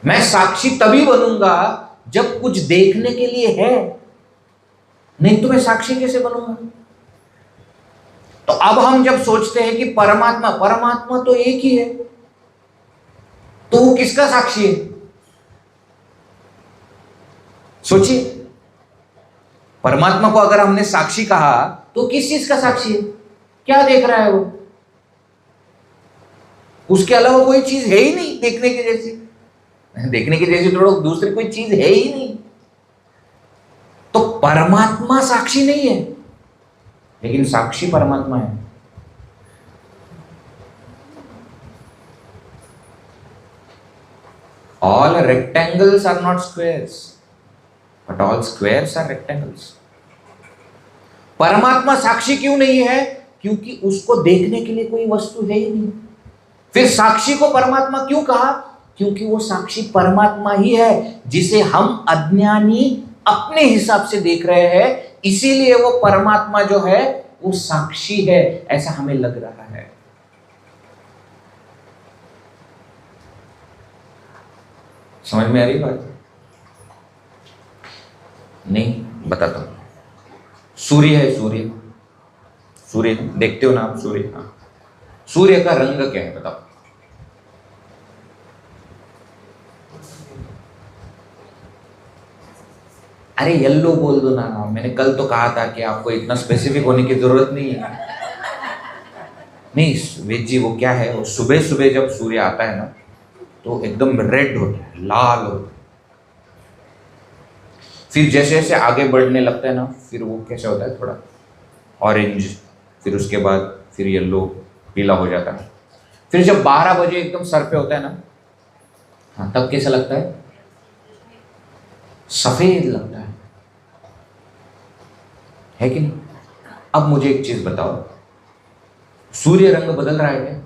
मैं साक्षी तभी बनूंगा जब कुछ देखने के लिए है, नहीं तो मैं साक्षी कैसे बनूंगा? तो अब हम जब सोचते हैं कि परमात्मा, परमात्मा तो एक ही है, तो वो किसका साक्षी है? सोचिए, परमात्मा को अगर हमने साक्षी कहा तो किस चीज का साक्षी है? क्या देख रहा है वो? उसके अलावा कोई चीज है ही नहीं देखने की जैसी। देखने की जैसी थोड़ा दूसरी कोई चीज है ही नहीं। तो परमात्मा साक्षी नहीं है, लेकिन साक्षी परमात्मा है। All rectangles are not squares, but all squares are rectangles. परमात्मा साक्षी क्यों नहीं है? क्योंकि उसको देखने के लिए कोई वस्तु है ही नहीं। फिर साक्षी को परमात्मा क्यों कहा? क्योंकि वो साक्षी परमात्मा ही है, जिसे हम अज्ञानी अपने हिसाब से देख रहे हैं। इसीलिए वो परमात्मा जो है वो साक्षी है, ऐसा हमें लग रहा है। समझ में आ रही बात? नहीं, बताता हूं। सूर्य है, सूर्य, सूर्य देखते हो ना आप? सूर्य, हाँ, सूर्य का रंग क्या है बताओ? अरे येलो बोल दो ना। मैंने कल तो कहा था कि आपको इतना स्पेसिफिक होने की जरूरत नहीं है। नहीं वेद जी, वो क्या है, वो सुबह सुबह जब सूर्य आता है ना तो एकदम रेड होता है, लाल होता है। फिर जैसे जैसे आगे बढ़ने लगता है ना, फिर वो कैसे होता है, थोड़ा ऑरेंज, फिर उसके बाद फिर येलो, पीला हो जाता है। फिर जब 12 बजे एकदम सर पे होता है ना, हाँ, तब कैसा लगता है? सफेद लगता है कि नहीं? अब मुझे एक चीज बताओ, सूर्य रंग बदल रहा है क्या?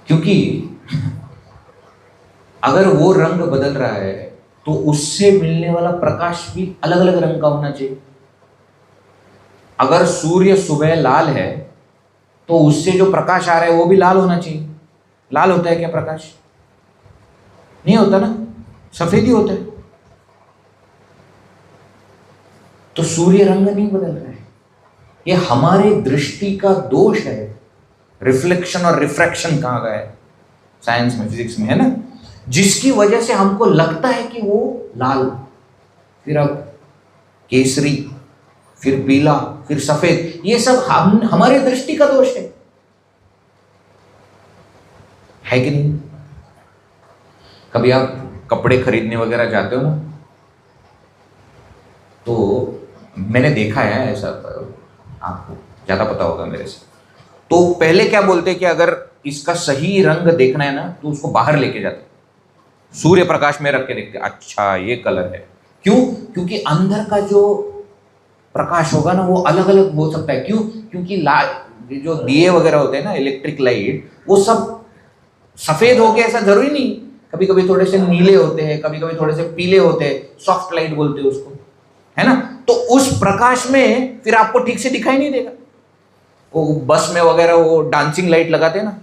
क्योंकि अगर वो रंग बदल रहा है तो उससे मिलने वाला प्रकाश भी अलग अलग रंग का होना चाहिए। अगर सूर्य सुबह लाल है तो उससे जो प्रकाश आ रहा है वो भी लाल होना चाहिए। लाल होता है क्या प्रकाश? नहीं होता ना, सफेद ही होता है। तो सूर्य रंग नहीं बदल रहा है, ये हमारे दृष्टि का दोष है। रिफ्लेक्शन और रिफ्रैक्शन कहा गया है साइंस में, फिजिक्स में, है ना, जिसकी वजह से हमको लगता है कि वो लाल, फिर अब केसरी, फिर पीला, फिर सफेद। ये सब हमारे दृष्टि का दोष है कि नहीं? कभी आप कपड़े खरीदने वगैरह जाते हो ना, तो मैंने देखा है ऐसा, आपको ज्यादा पता होगा मेरे से, तो पहले क्या बोलते हैं कि अगर इसका सही रंग देखना है ना तो उसको बाहर लेके जाते, सूर्य प्रकाश में रख के देखते, अच्छा ये कलर है। क्यों? क्योंकि अंदर का जो प्रकाश होगा ना वो अलग अलग हो सकता है। क्यों? क्योंकि जो दिए वगैरह होते हैं ना, इलेक्ट्रिक लाइट, वो सब सफेद हो गया ऐसा जरूरी नहीं, कभी कभी थोड़े से नीले होते हैं, कभी कभी थोड़े से पीले होते हैं, सॉफ्ट लाइट बोलते हैं उसको, है ना। तो उस प्रकाश में फिर आपको ठीक से दिखाई नहीं देगा। वो बस में वगैरह वो डांसिंग लाइट लगाते हैं ना,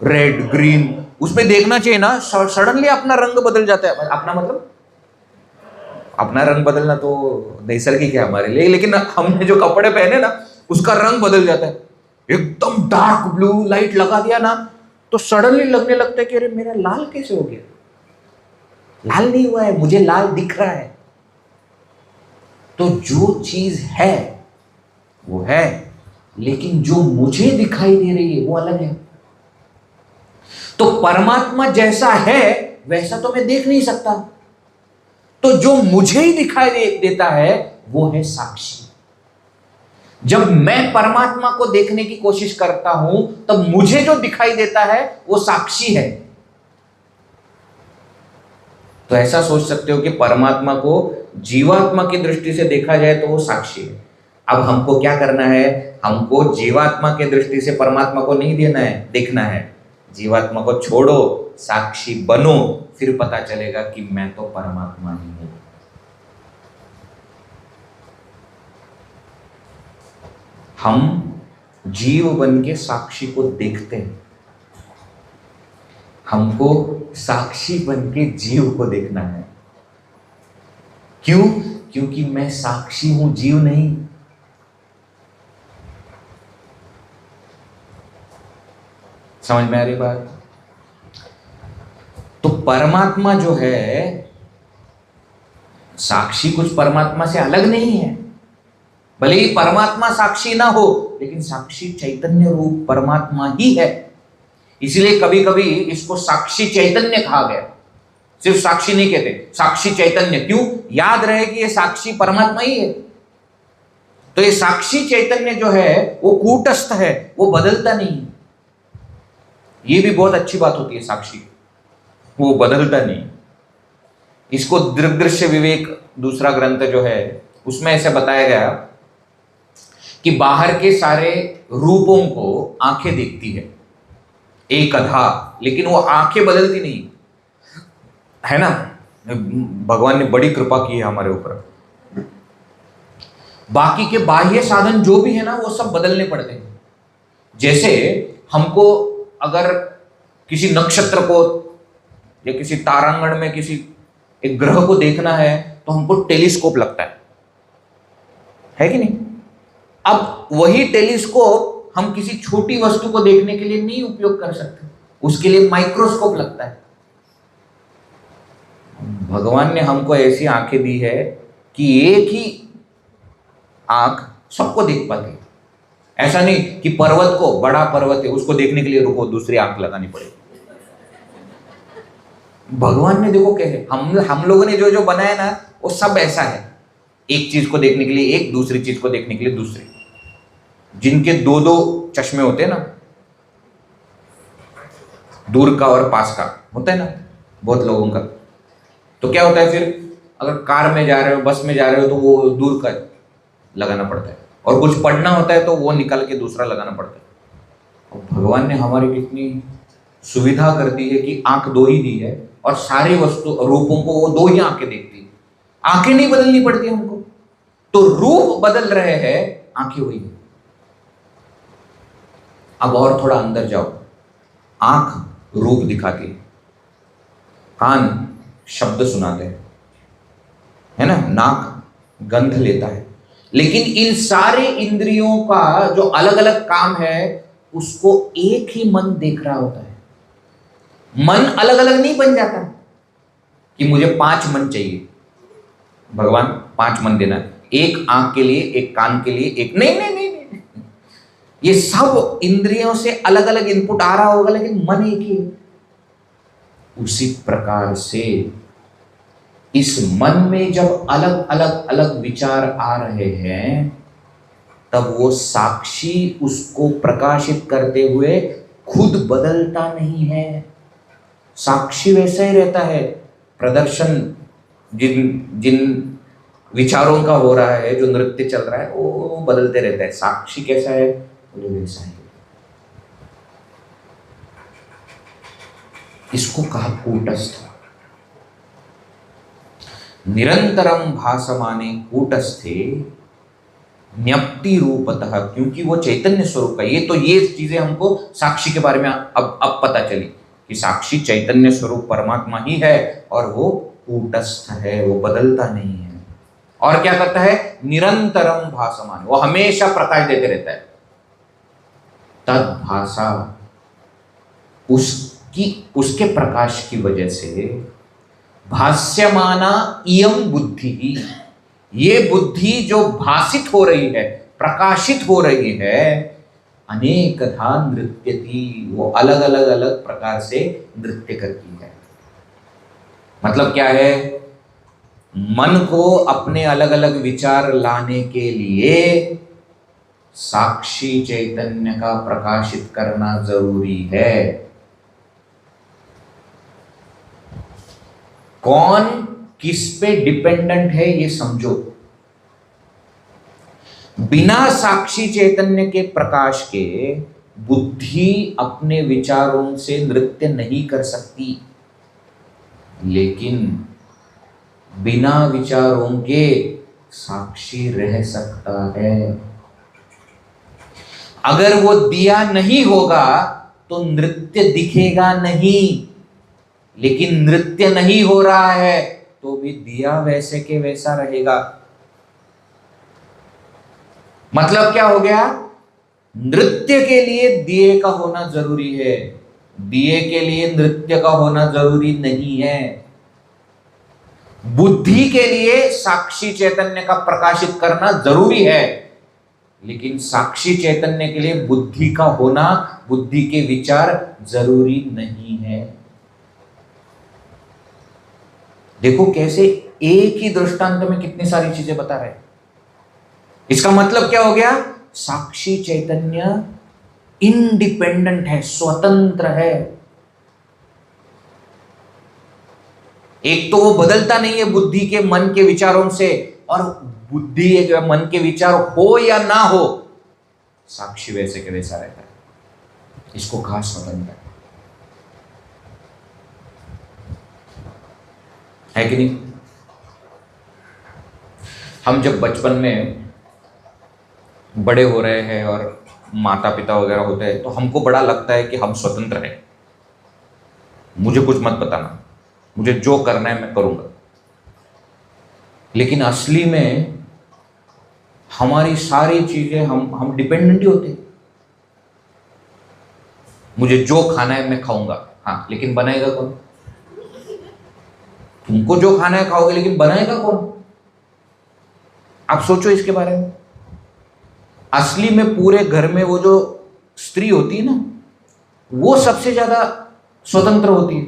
रेड ग्रीन, उसमें देखना चाहिए ना, सडनली अपना रंग बदल जाता है। अपना मतलब अपना रंग बदलना तो नैसर्गिक है हमारे लिए, लेकिन हमने जो कपड़े पहने ना उसका रंग बदल जाता है। एकदम डार्क ब्लू लाइट लगा दिया ना तो सडनली लगने लगता है कि अरे मेरा लाल कैसे हो गया, लाल नहीं हुआ है, मुझे लाल दिख रहा है। तो जो चीज है वो है, लेकिन जो मुझे दिखाई दे रही है वो अलग है। तो परमात्मा जैसा है वैसा तो मैं देख नहीं सकता, तो जो मुझे ही दिखाई देता है वो है साक्षी। जब मैं परमात्मा को देखने की कोशिश करता हूं तब मुझे जो दिखाई देता है वो साक्षी है। तो ऐसा सोच सकते हो कि परमात्मा को जीवात्मा की दृष्टि से देखा जाए तो वो साक्षी है। अब हमको क्या करना है? हमको जीवात्मा की दृष्टि से परमात्मा को नहीं देखना है। जीवात्मा को छोड़ो, साक्षी बनो, फिर पता चलेगा कि मैं तो परमात्मा ही हूं। हम जीव बन के साक्षी को देखते हैं, हमको साक्षी बन के जीव को देखना है। क्यों? क्योंकि मैं साक्षी हूं, जीव नहीं। समझ में आ रही बात? तो परमात्मा जो है, साक्षी कुछ परमात्मा से अलग नहीं है। भले ही परमात्मा साक्षी ना हो, लेकिन साक्षी चैतन्य रूप परमात्मा ही है। इसलिए कभी कभी इसको साक्षी चैतन्य कहा गया। सिर्फ साक्षी नहीं कहते, साक्षी चैतन्य। क्यों? याद रहे कि ये साक्षी परमात्मा ही है। तो ये साक्षी चैतन्य जो है वो कूटस्थ है, वो बदलता नहीं। ये भी बहुत अच्छी बात होती है साक्षी, वो बदलता नहीं। इसको दृग्दृश्य विवेक दूसरा ग्रंथ जो है उसमें ऐसे बताया गया कि बाहर के सारे रूपों को आंखें देखती है एक अधा, लेकिन वो आंखें बदलती नहीं, है ना। भगवान ने बड़ी कृपा की है हमारे ऊपर। बाकी के बाह्य साधन जो भी है ना वो सब बदलने पड़ते हैं। जैसे हमको अगर किसी नक्षत्र को या किसी तारांगण में किसी एक ग्रह को देखना है तो हमको टेलीस्कोप लगता है कि नहीं। अब वही टेलीस्कोप हम किसी छोटी वस्तु को देखने के लिए नहीं उपयोग कर सकते, उसके लिए माइक्रोस्कोप लगता है। भगवान ने हमको ऐसी आंखें दी है कि एक ही आंख सबको देख पाती है। ऐसा नहीं कि पर्वत को, बड़ा पर्वत है उसको देखने के लिए रुको दूसरी आंख लगानी पड़ेगी। भगवान ने देखो कैसे, हम लोगों ने जो जो बनाया ना वो सब ऐसा है। एक चीज को देखने के लिए एक, दूसरी चीज को देखने के लिए दूसरी। जिनके दो दो चश्मे होते हैं ना, दूर का और पास का होता है ना बहुत लोगों का, तो क्या होता है फिर अगर कार में जा रहे हो, बस में जा रहे हो तो वो दूर का लगाना पड़ता है, और कुछ पढ़ना होता है तो वो निकाल के दूसरा लगाना पड़ता है। और भगवान ने हमारी कितनी सुविधा कर दी है कि आंख दो ही दी है और सारी वस्तु रूपों को वो दो ही आंखें देखती है। आंखें नहीं बदलनी पड़ती हमको, तो रूप बदल रहे हैं, आंखें वही है। अब और थोड़ा अंदर जाओ, आंख रूप दिखाती है, कान शब्द सुनाते हैं, है ना, नाक गंध लेता है, लेकिन इन सारे इंद्रियों का जो अलग अलग काम है उसको एक ही मन देख रहा होता है। मन अलग अलग नहीं बन जाता कि मुझे 5 मन चाहिए, भगवान 5 मन देना है, एक आंख के लिए, एक कान के लिए, एक नहीं नहीं नहीं, नहीं। ये सब इंद्रियों से अलग अलग इनपुट आ रहा होगा लेकिन मन एक ही है। उसी प्रकार से इस मन में जब अलग अलग अलग विचार आ रहे हैं तब वो साक्षी उसको प्रकाशित करते हुए खुद बदलता नहीं है। साक्षी वैसा ही रहता है। प्रदर्शन जिन जिन विचारों का हो रहा है, जो नृत्य चल रहा है वो बदलते रहता है। साक्षी कैसा है, वो वैसा है। इसको कहा कूटस्थ। निरंतरम भासमाने कूटस्थे ज्ञप्ति रूपतः, क्योंकि वो चैतन्य स्वरूप का। ये चीजें हमको साक्षी के बारे में अब पता चली कि साक्षी चैतन्य स्वरूप परमात्मा ही है और वो कूटस्थ है, वो बदलता नहीं है। और क्या करता है, निरंतरम भासमान, वो हमेशा प्रकाश देते रहता है। तद भाषा, उसके प्रकाश की वजह से भास्यमाना इयं बुद्धि, ये बुद्धि जो भासित हो रही है, प्रकाशित हो रही है, अनेकधा नृत्यति, वो अलग अलग अलग प्रकार से नृत्य करती है। मतलब क्या है, मन को अपने अलग अलग विचार लाने के लिए साक्षी चैतन्य का प्रकाशित करना जरूरी है। कौन किस पे डिपेंडेंट है ये समझो। बिना साक्षी चैतन्य के प्रकाश के बुद्धि अपने विचारों से नृत्य नहीं कर सकती, लेकिन बिना विचारों के साक्षी रह सकता है। अगर वो दिया नहीं होगा तो नृत्य दिखेगा नहीं, लेकिन नृत्य नहीं हो रहा है तो भी दिया वैसे के वैसा रहेगा। मतलब क्या हो गया, नृत्य के लिए दिए का होना जरूरी है, दिए के लिए नृत्य का होना जरूरी नहीं है। बुद्धि के लिए साक्षी चैतन्य का प्रकाशित करना जरूरी है, लेकिन साक्षी चैतन्य के लिए बुद्धि का होना, बुद्धि के विचार जरूरी नहीं है। देखो कैसे एक ही दृष्टांत में कितनी सारी चीजें बता रहे हैं। इसका मतलब क्या हो गया, साक्षी चैतन्य इंडिपेंडेंट है, स्वतंत्र है। एक तो वो बदलता नहीं है बुद्धि के मन के विचारों से, और बुद्धि के मन के विचार हो या ना हो, साक्षी वैसे के वैसा रहता है। इसको कहा स्वतंत्र है कि नहीं। हम जब बचपन में बड़े हो रहे हैं और माता पिता वगैरह होते हैं तो हमको बड़ा लगता है कि हम स्वतंत्र हैं, मुझे कुछ मत बताना, मुझे जो करना है मैं करूंगा। लेकिन असली में हमारी सारी चीजें हम डिपेंडेंट ही होते हैं। मुझे जो खाना है मैं खाऊंगा, हाँ, लेकिन बनाएगा कौन? तुमको जो खाना है खाओगे, लेकिन बनाएगा कौन? आप सोचो इसके बारे में। असली में पूरे घर में वो जो स्त्री होती है ना, वो सबसे ज्यादा स्वतंत्र होती है,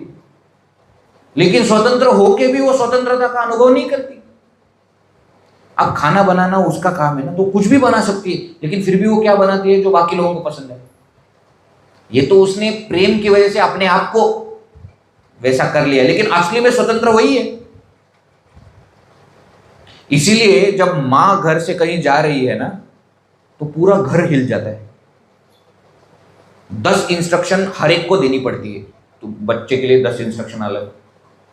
लेकिन स्वतंत्र होके भी वो स्वतंत्रता का अनुभव नहीं करती। अब खाना बनाना उसका काम है ना, तो कुछ भी बना सकती है, लेकिन फिर भी वो क्या बनाती है जो बाकी लोगों को पसंद है। ये तो उसने प्रेम की वजह से अपने आप को वैसा कर लिया, लेकिन असली में स्वतंत्र वही है। इसीलिए जब मां घर से कहीं जा रही है ना, तो पूरा घर हिल जाता है। 10 इंस्ट्रक्शन हर एक को देनी पड़ती है। तो बच्चे के लिए 10 इंस्ट्रक्शन अलग,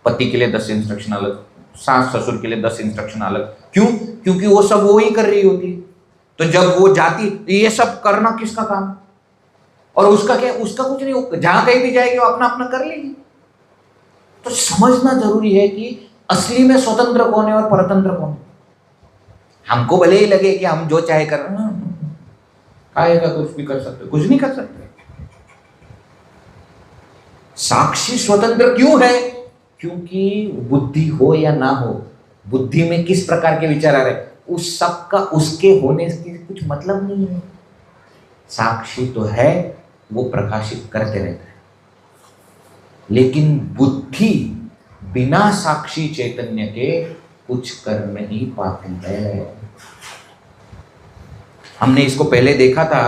पति के लिए 10 इंस्ट्रक्शन अलग, सास ससुर के लिए 10 इंस्ट्रक्शन अलग। क्यों? क्योंकि वो सब वो ही कर रही होती है। तो जब वो जाती, ये सब करना किसका काम? और उसका क्या? उसका कुछ नहीं, जहां कहीं भी जाएगी वो अपना अपना कर लेगी। तो समझना जरूरी है कि असली में स्वतंत्र कौन है और परतंत्र कौन है। हमको भले ही लगे कि हम जो चाहे कर रहे हैं, आएगा कुछ भी कर सकते, कुछ नहीं कर सकते। साक्षी स्वतंत्र क्यों है? क्योंकि बुद्धि हो या ना हो, बुद्धि में किस प्रकार के विचार आ रहे, उस सब का उसके होने से कुछ मतलब नहीं है। साक्षी तो है, वो प्रकाशित करते रहता है। लेकिन बुद्धि बिना साक्षी चैतन्य के कुछ कर नहीं पाती है। हमने इसको पहले देखा था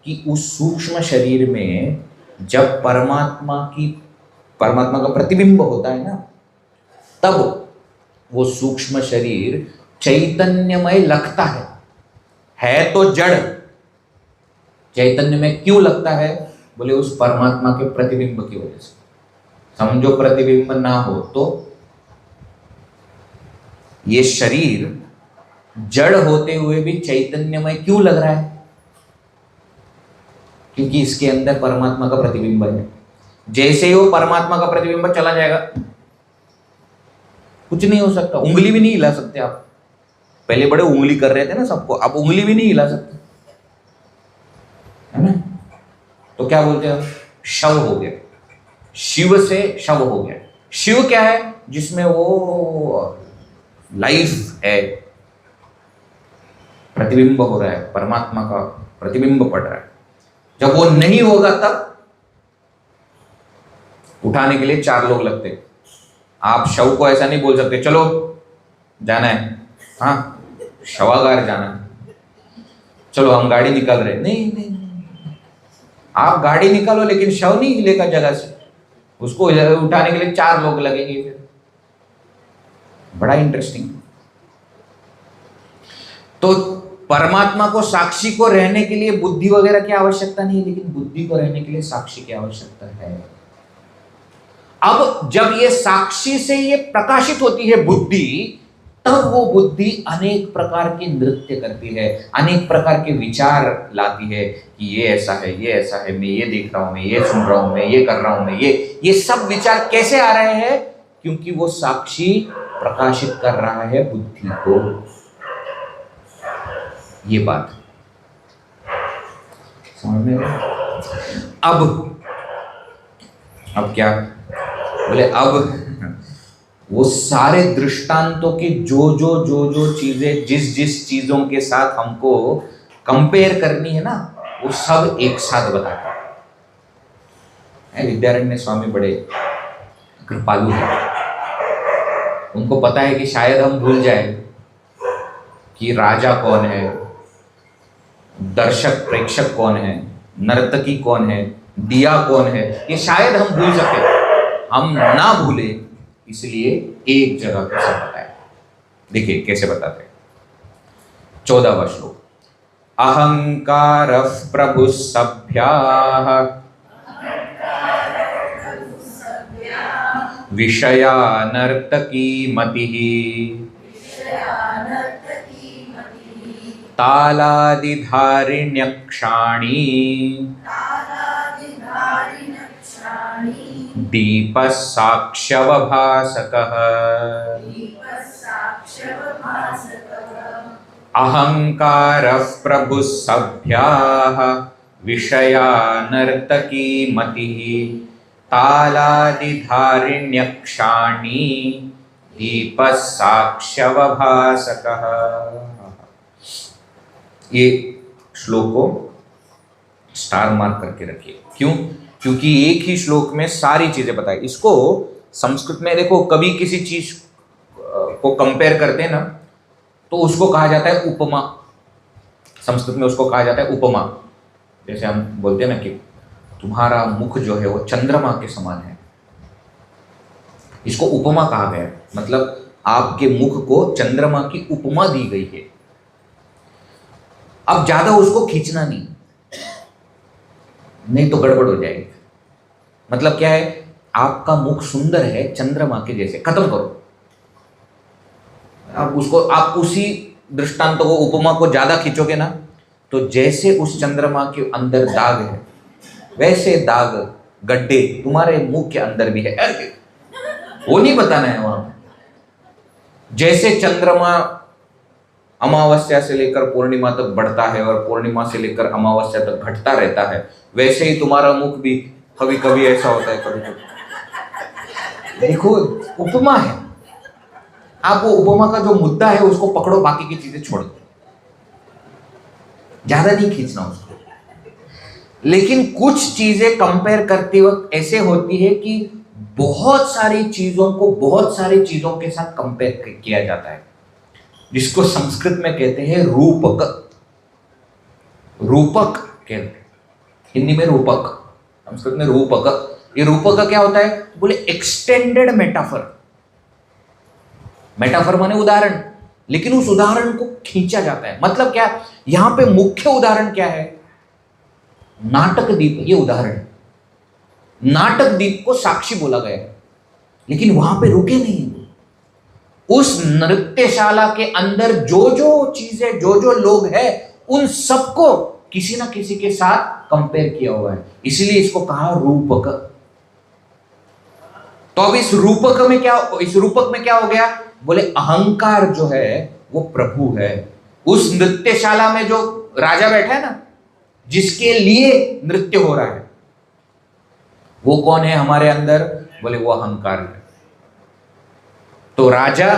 कि उस सूक्ष्म शरीर में जब परमात्मा का प्रतिबिंब होता है ना, तब वो सूक्ष्म शरीर चैतन्यमय लगता है तो जड़। चैतन्य में क्यों लगता है? बोले उस परमात्मा के प्रतिबिंब की वजह से। समझो प्रतिबिंब ना हो तो ये शरीर जड़ होते हुए भी चैतन्यमय क्यों लग रहा है? क्योंकि इसके अंदर परमात्मा का प्रतिबिंब है। जैसे ही वो परमात्मा का प्रतिबिंब चला जाएगा, कुछ नहीं हो सकता। उंगली भी नहीं हिला सकते आप। पहले बड़े उंगली कर रहे थे ना सबको, अब उंगली भी नहीं हिला सकते, है ना? तो क्या बोलते हैं? शव हो गया। शिव से शव हो गया। शिव क्या है? जिसमें वो लाइफ है, प्रतिबिंब हो रहा है, परमात्मा का प्रतिबिंब पड़ रहा है। जब वो नहीं होगा तब उठाने के लिए 4 लोग लगते। आप शव को ऐसा नहीं बोल सकते चलो जाना है, हाँ शवागार जाना है, चलो हम गाड़ी निकाल रहे। नहीं नहीं, आप गाड़ी निकालो लेकिन शव नहीं हिलेगा जगह से। उसको उठाने के लिए 4 लोग लगेंगे। फिर बड़ा इंटरेस्टिंग। तो परमात्मा को, साक्षी को रहने के लिए बुद्धि वगैरह की आवश्यकता नहीं है, लेकिन बुद्धि को रहने के लिए साक्षी की आवश्यकता है। अब जब ये साक्षी से ये प्रकाशित होती है बुद्धि, तब वो बुद्धि अनेक प्रकार के नृत्य करती है, अनेक प्रकार के विचार लाती है कि ये ऐसा है, ये ऐसा है, मैं ये देख रहा हूं, मैं ये सुन रहा हूं, मैं ये कर रहा हूं, मैं ये सब विचार कैसे आ रहे हैं? क्योंकि वो साक्षी प्रकाशित कर रहा है बुद्धि को। ये बात समझ में? अब क्या बोले? अब वो सारे दृष्टांतों की जो चीजें, जिस चीजों के साथ हमको कंपेयर करनी है ना, वो सब एक साथ बताता है। विद्यारण्य स्वामी बड़े कृपालु हैं। उनको पता है कि शायद हम भूल जाए कि राजा कौन है, दर्शक प्रेक्षक कौन है, नर्तकी कौन है, दिया कौन है, ये शायद हम भूल सके। हम ना भूले इसलिए एक जगह कैसे बताए। देखिए कैसे बताते हैं। 14वां श्लोक। अहंकार प्रभु सभ्याः विषया नर्तकी मतिः तालादिधारिण्यक्षाणी दीपः साक्ष्यवभासकः। अहंकारः प्रभुः सभ्याः विषया नर्तकी मतिः तालादिधारिण्यक्षाणी दीपः साक्ष्यवभासकः। ये श्लोक को स्टार मार्क करके रखिए। क्यों? क्योंकि एक ही श्लोक में सारी चीजें बताई। इसको संस्कृत में देखो, कभी किसी चीज को कंपेयर करते हैं ना, तो उसको कहा जाता है उपमा। संस्कृत में उसको कहा जाता है उपमा। जैसे हम बोलते हैं ना कि तुम्हारा मुख जो है वो चंद्रमा के समान है, इसको उपमा कहा गया है। मतलब आपके मुख को चंद्रमा की उपमा दी गई है। अब ज्यादा उसको खींचना नहीं तो गड़बड़ हो जाएगी। मतलब क्या है? आपका मुख सुंदर है चंद्रमा के जैसे, खत्म करो। आप उसी दृष्टांत को, उपमा को ज्यादा खींचोगे ना, तो जैसे उस चंद्रमा के अंदर दाग है, वैसे दाग, गड्ढे तुम्हारे मुख के अंदर भी है। वो नहीं बताना है वहां। जैसे चंद्रमा अमावस्या से लेकर पूर्णिमा तक बढ़ता है और पूर्णिमा से लेकर अमावस्या तक घटता रहता है, वैसे ही तुम्हारा मुख भी कभी कभी ऐसा होता है, कभी कभी। देखो, उपमा है, आप वो उपमा का जो मुद्दा है उसको पकड़ो, बाकी की चीजें छोड़ दो, ज्यादा नहीं खींचना उसको। लेकिन कुछ चीजें कंपेयर करते वक्त ऐसे होती है कि बहुत सारी चीजों को बहुत सारी चीजों के साथ कंपेयर किया जाता है, जिसको संस्कृत में कहते हैं रूपक। रूपक कहते हैं, हिंदी में रूपक, संस्कृत में रूपक। ये रूपक का क्या होता है? बोले एक्सटेंडेड मेटाफर। मेटाफर माने उदाहरण, लेकिन उस उदाहरण को खींचा जाता है। मतलब क्या? यहां पे मुख्य उदाहरण क्या है? नाटक दीप, ये उदाहरण है। नाटक दीप को साक्षी बोला गया है, लेकिन वहां पे रुके नहीं। उस नृत्यशाला के अंदर जो जो चीजें, जो जो लोग हैं, उन सबको किसी ना किसी के साथ कंपेयर किया हुआ है, इसलिए इसको कहा रूपक। तो अब इस रूपक में क्या हो गया? बोले अहंकार जो है वो प्रभु है। उस नृत्यशाला में जो राजा बैठा है ना, जिसके लिए नृत्य हो रहा है, वो कौन है हमारे अंदर? बोले वो अहंकार है। तो राजा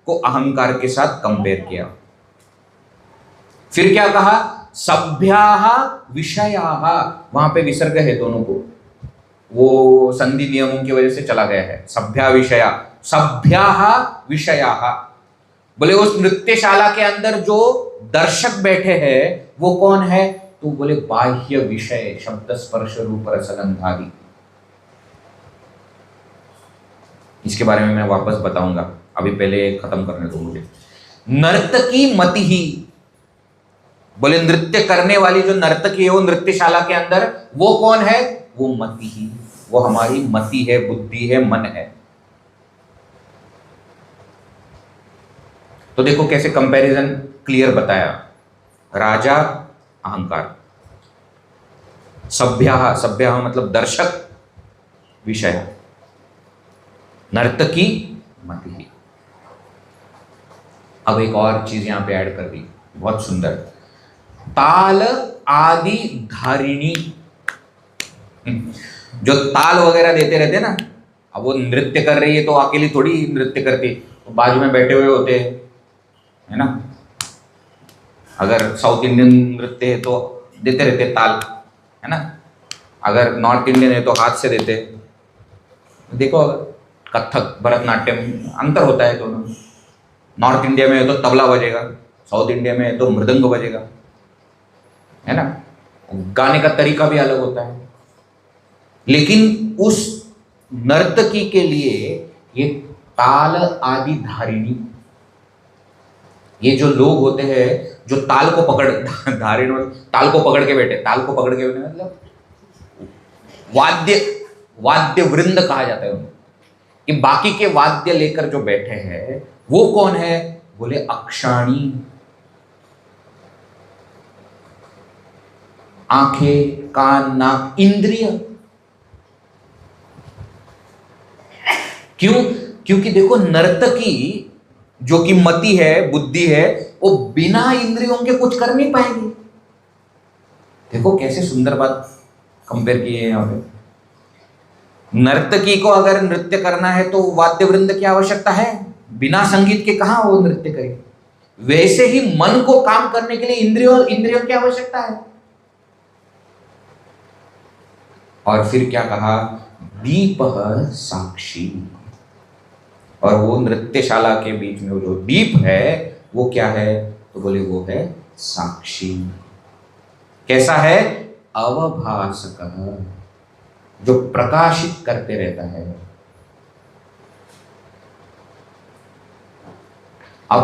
को अहंकार के साथ कंपेयर किया। फिर क्या कहा? सभ्याः विषयाः, वहां पे विसर्ग है दोनों को, वो संधि नियमों की वजह से चला गया है। सभ्या विषया, सभ्याः विषयाः। बोले उस नृत्यशाला के अंदर जो दर्शक बैठे हैं वो कौन है? तो बोले बाह्य विषय, शब्द स्पर्श रूप रसगंधादि। इसके बारे में मैं वापस बताऊंगा, अभी पहले खत्म करने दो मुझे। नर्तकी मति ही, बोले नृत्य करने वाली जो नर्तकी है वो नृत्यशाला के अंदर, वो कौन है? वो मति ही, वो हमारी मति है, बुद्धि है, मन है। तो देखो कैसे कंपैरिजन क्लियर बताया। राजा अहंकार, सभ्या मतलब दर्शक, विषय, नर्तकी मति। अब एक और चीज यहां पे ऐड कर दी, बहुत सुंदर। ताल आदि धारिणी, जो ताल वगैरह देते रहते ना, अब वो नृत्य कर रही है तो अकेली थोड़ी नृत्य करती, तो बाजू में बैठे हुए होते हैं, है ना। अगर साउथ इंडियन नृत्य है तो देते रहते ताल, है ना। अगर नॉर्थ इंडियन है तो हाथ से देते। देखो कथक, भरतनाट्यम, अंतर होता है दोनों। नॉर्थ इंडिया में है तो तबला बजेगा, साउथ इंडिया में है तो मृदंग बजेगा, है ना। गाने का तरीका भी अलग होता है। लेकिन उस नर्तकी के लिए ये ताल आदि धारिणी, ये जो लोग होते हैं जो ताल को पकड़, धारिणी ताल को पकड़ के बैठे, ताल को पकड़ के बैठे मतलब वाद्य वृंद कहा जाता है उनको। कि बाकी के वाद्य लेकर जो बैठे हैं वो कौन है? बोले अक्षाणी, आंखें, कान, नाक, इंद्रिय। क्यों? क्योंकि देखो नर्तकी जो कि मति है, बुद्धि है, वो बिना इंद्रियों के कुछ कर नहीं पाएगी। देखो कैसे सुंदर बात कंपेयर की है यहां पे। नर्तकी को अगर नृत्य करना है तो वाद्य वृंद की आवश्यकता है, बिना संगीत के कहां वो नृत्य करे। वैसे ही मन को काम करने के लिए इंद्रियों की आवश्यकता है। और फिर क्या कहा? दीप साक्षी, और वो नृत्यशाला के बीच में वो जो दीप है वो क्या है? तो बोले वो है साक्षी। कैसा है? अवभासक, जो प्रकाशित करते रहता है। अब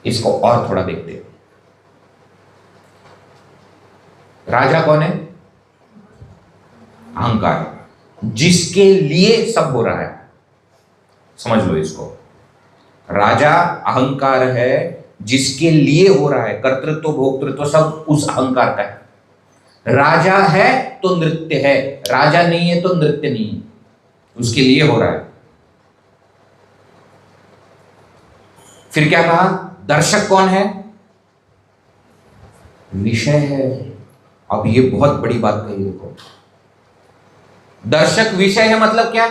इसको और थोड़ा देखते हैं। राजा कौन है? अहंकार, जिसके लिए सब हो रहा है। समझ लो इसको, राजा अहंकार है, जिसके लिए हो रहा है। कर्तृत्व भोक्तृत्व सब उस अहंकार का है। राजा है तो नृत्य है, राजा नहीं है तो नृत्य नहीं है, उसके लिए हो रहा है। फिर क्या कहा, दर्शक कौन है? विषय है। अब ये बहुत बड़ी बात कही, देखो, दर्शक विषय है मतलब क्या?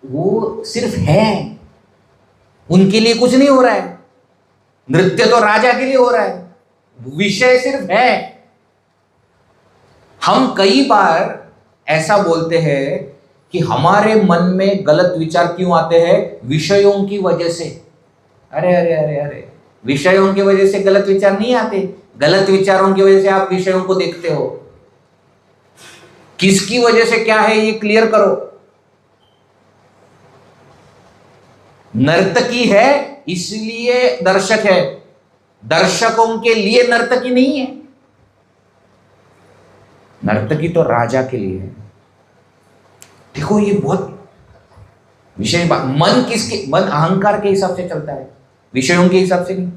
वो सिर्फ है, उनके लिए कुछ नहीं हो रहा है। नृत्य तो राजा के लिए हो रहा है, विषय सिर्फ है। हम कई बार ऐसा बोलते हैं कि हमारे मन में गलत विचार क्यों आते हैं? विषयों की वजह से। अरे अरे अरे अरे, विषयों की वजह से गलत विचार नहीं आते, गलत विचारों की वजह से आप विषयों को देखते हो। किसकी वजह से क्या है ये क्लियर करो। नर्तकी है इसलिए दर्शक है, दर्शकों के लिए नर्तकी नहीं है। नर्तकी तो राजा के लिए है। देखो ये बहुत विषय बात। मन किसके? मन अहंकार के हिसाब से चलता है, विषयों के हिसाब से नहीं।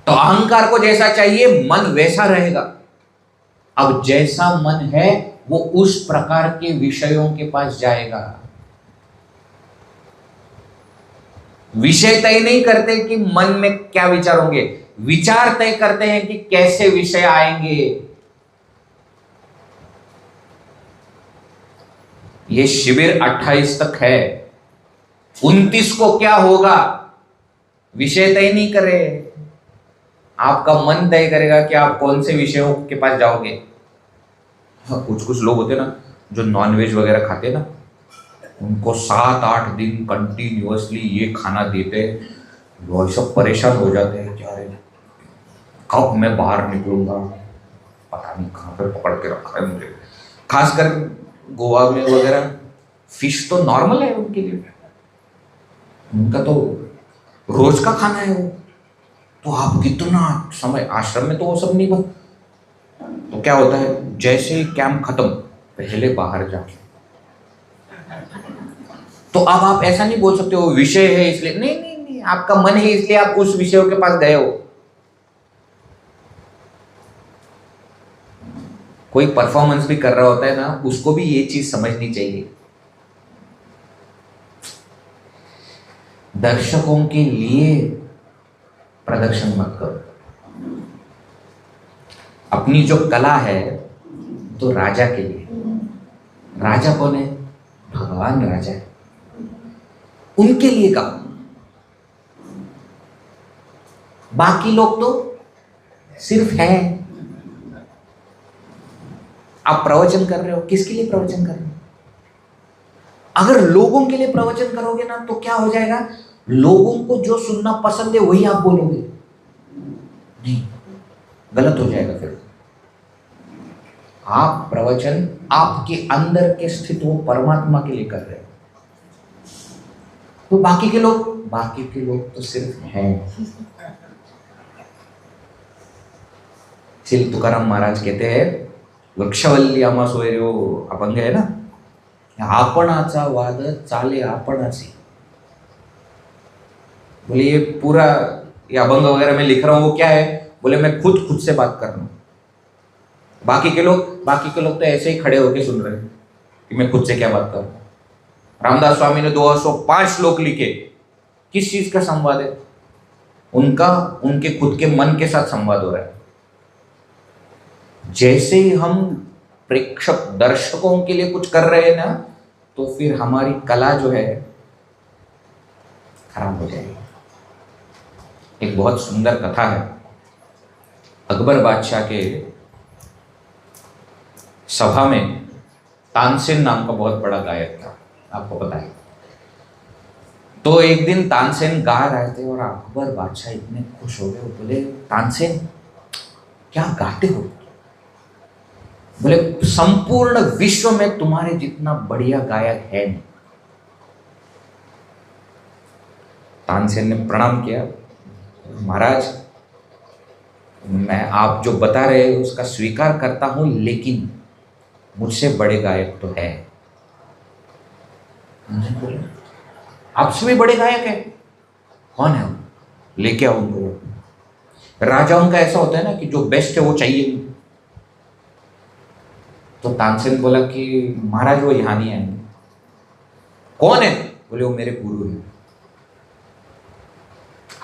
तो अहंकार को जैसा चाहिए मन वैसा रहेगा। अब जैसा मन है वो उस प्रकार के विषयों के पास जाएगा। विषय तय नहीं करते कि मन में क्या विचार होंगे, विचार तय करते हैं कि कैसे विषय आएंगे। ये शिविर 28 तक है, 29 को क्या होगा विषय तय नहीं करे, आपका मन तय करेगा कि आप कौन से विषयों के पास जाओगे। हाँ, कुछ लोग होते ना जो नॉनवेज वगैरह खाते ना, उनको 7-8 दिन कंटिन्यूअसली ये खाना देते हैं, वो सब परेशान हो जाते हैं, क्या है कब मैं बाहर निकलूंगा, पता नहीं कहाँ पे पकड़ के रखा है मुझे। खासकर गोवा में वगैरह फिश तो नॉर्मल है उनके लिए, उनका तो रोज का खाना है वो। तो आप कितना समय, आश्रम में तो वो सब नहीं बनता। तो क्या होता है, जैसे ही कैंप खत्म पहले बाहर जाके, तो अब आप ऐसा नहीं बोल सकते वो विषय है इसलिए, नहीं नहीं नहीं, आपका मन है इसलिए आप उस विषयों के पास गए हो। कोई परफॉर्मेंस भी कर रहा होता है ना, उसको भी ये चीज समझनी चाहिए। दर्शकों के लिए प्रदर्शन मत करो। अपनी जो कला है तो राजा के लिए। राजा कौन है? भगवान राजा है, उनके लिए काम। बाकी लोग तो सिर्फ है। आप प्रवचन कर रहे हो, किसके लिए प्रवचन कर रहे हो? अगर लोगों के लिए प्रवचन करोगे ना तो क्या हो जाएगा, लोगों को जो सुनना पसंद है वही आप बोलोगे, नहीं, गलत हो जाएगा। फिर आप प्रवचन आपके अंदर के स्थित वो परमात्मा के लिए कर रहे हो। तो बाकी के लोग तो सिर्फ हैं। श्री तुकाराम महाराज कहते हैं, वृक्षवल्ली आम्हा सोयर्यो अभंग है ना, आपणाचा वाद चाले आपणाची। बोले ये पूरा ये अभंग वगैरह में लिख रहा हूं वो क्या है? बोले मैं खुद से बात कर रहा हूं। बाकी के लोग तो ऐसे ही खड़े होके सुन रहे हैं कि मैं खुद से क्या बात कर रहा हूं। रामदास स्वामी ने 205 श्लोक लिखे, किस चीज का संवाद है? उनका उनके खुद के मन के साथ संवाद हो रहा है। जैसे ही हम प्रेक्षक दर्शकों के लिए कुछ कर रहे हैं ना, तो फिर हमारी कला जो है खराब हो जाएगी। एक बहुत सुंदर कथा है, अकबर बादशाह के सभा में तानसेन नाम का बहुत बड़ा गायक था, आपको पता है। तो एक दिन तानसेन गा रहे थे और अकबर बादशाह इतने खुश हो गए, बोले तानसेन क्या गाते हो? बोले संपूर्ण विश्व में तुम्हारे जितना बढ़िया गायक है नहीं। तानसेन ने प्रणाम किया, महाराज मैं आप जो बता रहे हैं उसका स्वीकार करता हूं, लेकिन मुझसे बड़े गायक तो है। आपसे भी बड़े गायक है? कौन है वो? लेके आओ उनको। राजाओं का ऐसा होता है ना कि जो बेस्ट है वो चाहिए नहीं। तो तानसेन बोला कि महाराज वो यहां नहीं आएंगे। कौन है? बोले वो मेरे गुरु हैं।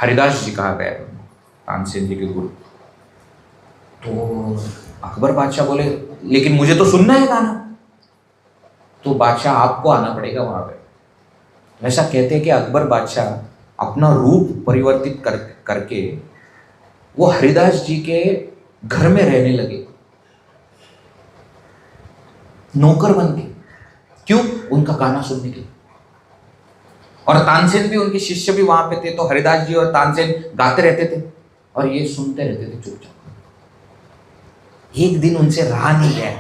हरिदास जी कहा गया तानसेन जी के गुरु। तो अकबर बादशाह बोले लेकिन मुझे तो सुनना है गाना। तो बादशाह आपको आना पड़ेगा वहां पे। ऐसा कहते हैं कि अकबर बादशाह अपना रूप परिवर्तित करके वो हरिदास जी के घर में रहने लगे, नौकर बन के। क्यों? उनका गाना सुनने के लिए। और तानसेन भी, उनके शिष्य भी वहां पे थे, तो हरिदास जी और तानसेन गाते रहते थे और ये सुनते रहते थे चुपचाप। एक दिन उनसे रहा नहीं गया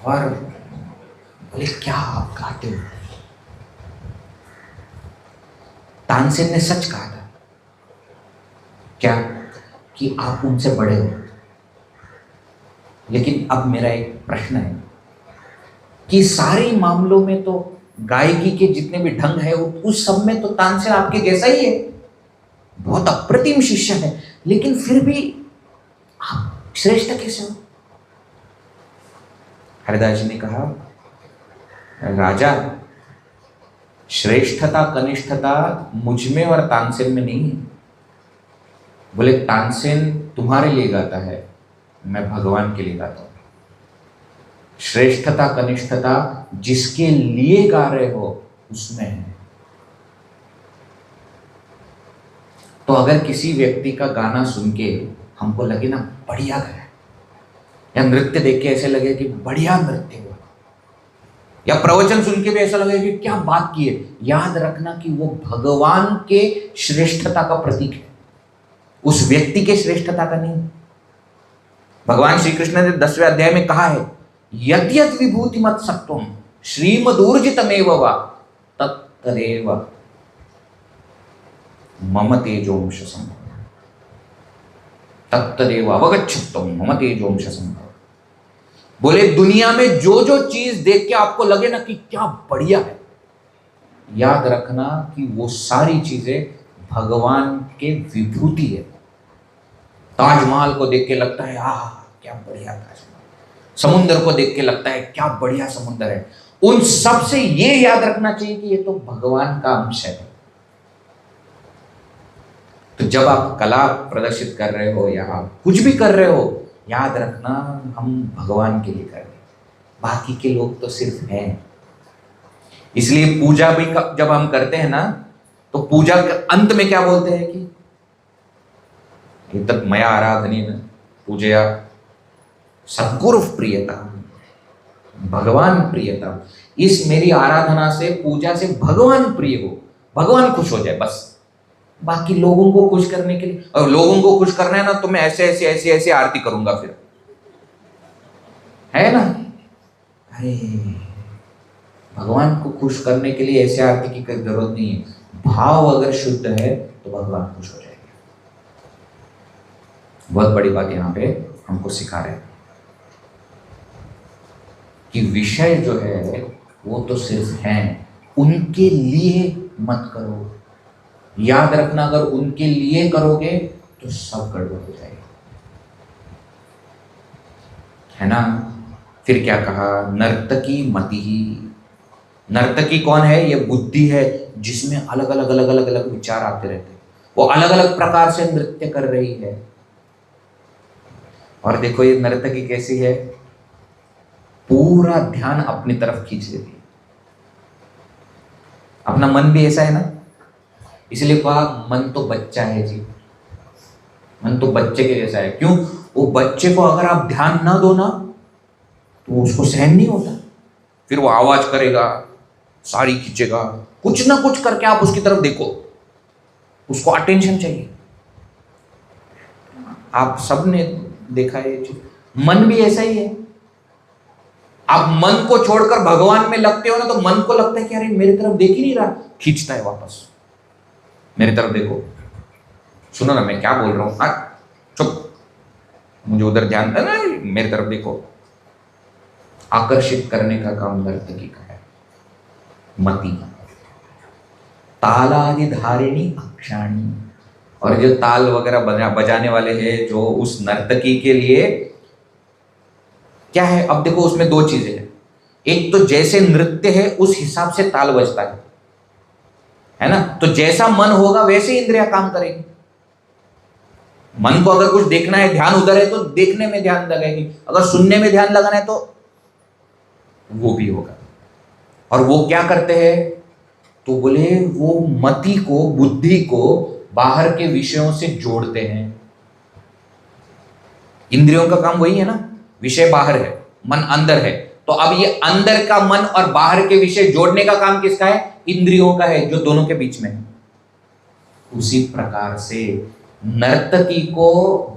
और बोले क्या आप गाते हो? तानसेन ने सच कहा था। क्या? कि आप उनसे बड़े हो। लेकिन अब मेरा एक प्रश्न है कि सारे मामलों में तो गायकी के जितने भी ढंग है उस सब में तो तानसेन आपके जैसा ही है, बहुत अप्रतिम शिष्य है, लेकिन फिर भी आप श्रेष्ठ कैसे हो? हरिदास जी ने कहा, राजा, श्रेष्ठता कनिष्ठता मुझ में और तानसेन में नहीं है। बोले तानसेन तुम्हारे लिए गाता है, मैं भगवान के लिए गाता हूं। श्रेष्ठता कनिष्ठता जिसके लिए गा रहे हो उसमें है। तो अगर किसी व्यक्ति का गाना सुन के हमको लगे ना बढ़िया गाया, या नृत्य देख के ऐसे लगे कि बढ़िया नृत्य हुआ, या प्रवचन सुन के भी ऐसा लगे कि क्या बात की है, याद रखना कि वो भगवान के श्रेष्ठता का प्रतीक है, उस व्यक्ति के श्रेष्ठता का नहीं। भगवान श्री कृष्ण ने 10वें अध्याय में कहा है, यद्यत विभूति मत सत्वम श्रीमदूर्जितमेव वा तत्तदेव मम तेजोंश संभव, तत्तदेव अवगच्छत्वम मम तेजोंश संभव। बोले दुनिया में जो जो चीज देख के आपको लगे ना कि क्या बढ़िया है, याद रखना कि वो सारी चीजें भगवान के विभूति है। ताजमहल को देख के लगता है आह क्या बढ़िया ताजमहल, समुद्र को देख के लगता है क्या बढ़िया समुद्र है, उन सब से ये याद रखना चाहिए कि ये तो भगवान का अंश है। तो जब आप कला प्रदर्शित कर रहे हो या कुछ भी कर रहे हो, याद रखना हम भगवान के लिए कर रहे हैं, बाकी के लोग तो सिर्फ हैं। इसलिए पूजा भी जब हम करते हैं ना, तो पूजा के अंत में क्या बोलते हैं कि एतत् मया आराधनेन पूजया सद्गुरु प्रियता, भगवान प्रियता। इस मेरी आराधना से, पूजा से भगवान प्रिय हो, भगवान खुश हो जाए बस। बाकी लोगों को खुश करने के लिए, और लोगों को खुश करना है ना तो मैं ऐसे ऐसे ऐसे ऐसे आरती करूंगा फिर, है ना। अरे भगवान को खुश करने के लिए ऐसे आरती की कोई जरूरत नहीं है। भाव अगर शुद्ध है तो भगवान खुश हो जाएंगे। बहुत बड़ी बात यहां पे हमको सिखा रहे हैं कि विषय जो है वो तो सिर्फ हैं, उनके लिए मत करो। याद रखना अगर उनके लिए करोगे तो सब गड़बड़ हो जाएगा, है ना। फिर क्या कहा, नर्तकी मति ही। नर्तकी कौन है? ये बुद्धि है जिसमें अलग अलग अलग अलग अलग विचार आते रहते हैं, वो अलग अलग प्रकार से नृत्य कर रही है। और देखो ये नर्तकी कैसी है, पूरा ध्यान अपनी तरफ खींच लेती है। अपना मन भी ऐसा है ना, इसलिए कहा मन तो बच्चा है जी, मन तो बच्चे के जैसा है। क्यों? वो बच्चे को अगर आप ध्यान ना दो ना तो उसको सहन नहीं होता, फिर वो आवाज करेगा, साड़ी खींचेगा, कुछ ना कुछ करके आप उसकी तरफ देखो, उसको अटेंशन चाहिए। आप सबने देखा है ये चीज, मन भी ऐसा ही है। आप मन को छोड़कर भगवान में लगते हो ना तो मन को लगता है कि अरे मेरी तरफ देख ही नहीं रहा, खींचता है वापस, मेरी तरफ देखो, सुनो ना मैं क्या बोल रहा हूं, हाँ चुप, मुझे उधर ध्यान देना, मेरी तरफ देखो। आकर्षित करने का काम नर्तकी का है। मति तालादि धारिणी अक्षाणी, और जो ताल वगैरह बजाने वाले हैं जो उस नर्तकी के लिए क्या है, अब देखो उसमें दो चीजें हैं। एक तो जैसे नृत्य है उस हिसाब से ताल बजता है ना। तो जैसा मन होगा वैसे इंद्रियां काम करेगी। मन को अगर कुछ देखना है, ध्यान उधर है तो देखने में ध्यान लगेगी, अगर सुनने में ध्यान लगाना है तो वो भी होगा। और वो क्या करते हैं, तो बोले वो मति को, बुद्धि को बाहर के विषयों से जोड़ते हैं। इंद्रियों का काम वही है ना, विषय बाहर है, मन अंदर है, तो अब ये अंदर का मन और बाहर के विषय जोड़ने का काम किसका है, इंद्रियों का है, जो दोनों के बीच में है। उसी प्रकार से नर्तकी को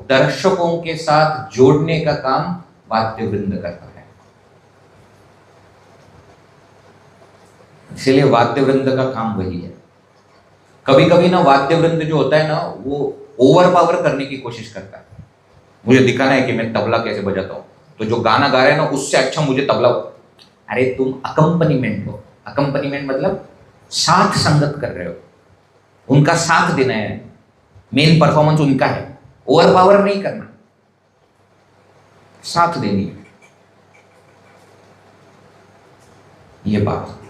दर्शकों के साथ जोड़ने का काम वाद्य वृंद करता है। इसलिए वाद्य वृंद का काम वही है। कभी कभी ना वाद्य वृंद जो होता है ना, वो ओवर पावर करने की कोशिश करता है। मुझे दिखाना है कि मैं तबला कैसे बजाता हूं, तो जो गाना गा रहे हैं ना उससे अच्छा मुझे तबला। अरे तुम अकम्पनीमेंट हो, अकम्पनीमेंट मतलब साथ संगत कर रहे हो, उनका साथ देना है, मेन परफॉर्मेंस उनका है, ओवर पावर नहीं करना, साथ देनी है, ये बात।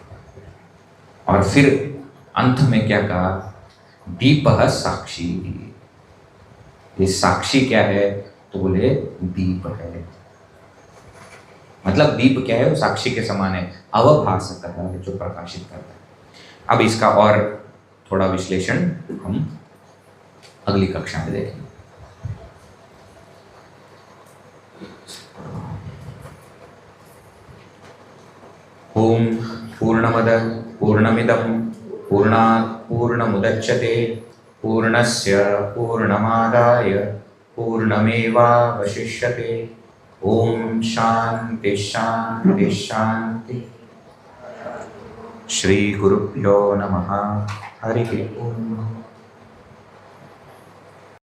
और फिर अंत में क्या कहा, दीपः साक्षी। ये साक्षी क्या है, तो बोले दीप है। मतलब दीप क्या है, वो साक्षी के समान है, अवभासक है, जो प्रकाशित करता है। अब इसका और थोड़ा विश्लेषण हम अगली कक्षा में देखेंगे। ओम पूर्णमदः पूर्णमिदं पूर्णात् पूर्णमुदच्यते पूर्णस्य पूर्णमादाय पूर्णमेवावशिष्यते। ओम शांति शांति शांति। श्री गुरुभ्यो नमः। हरि ओम।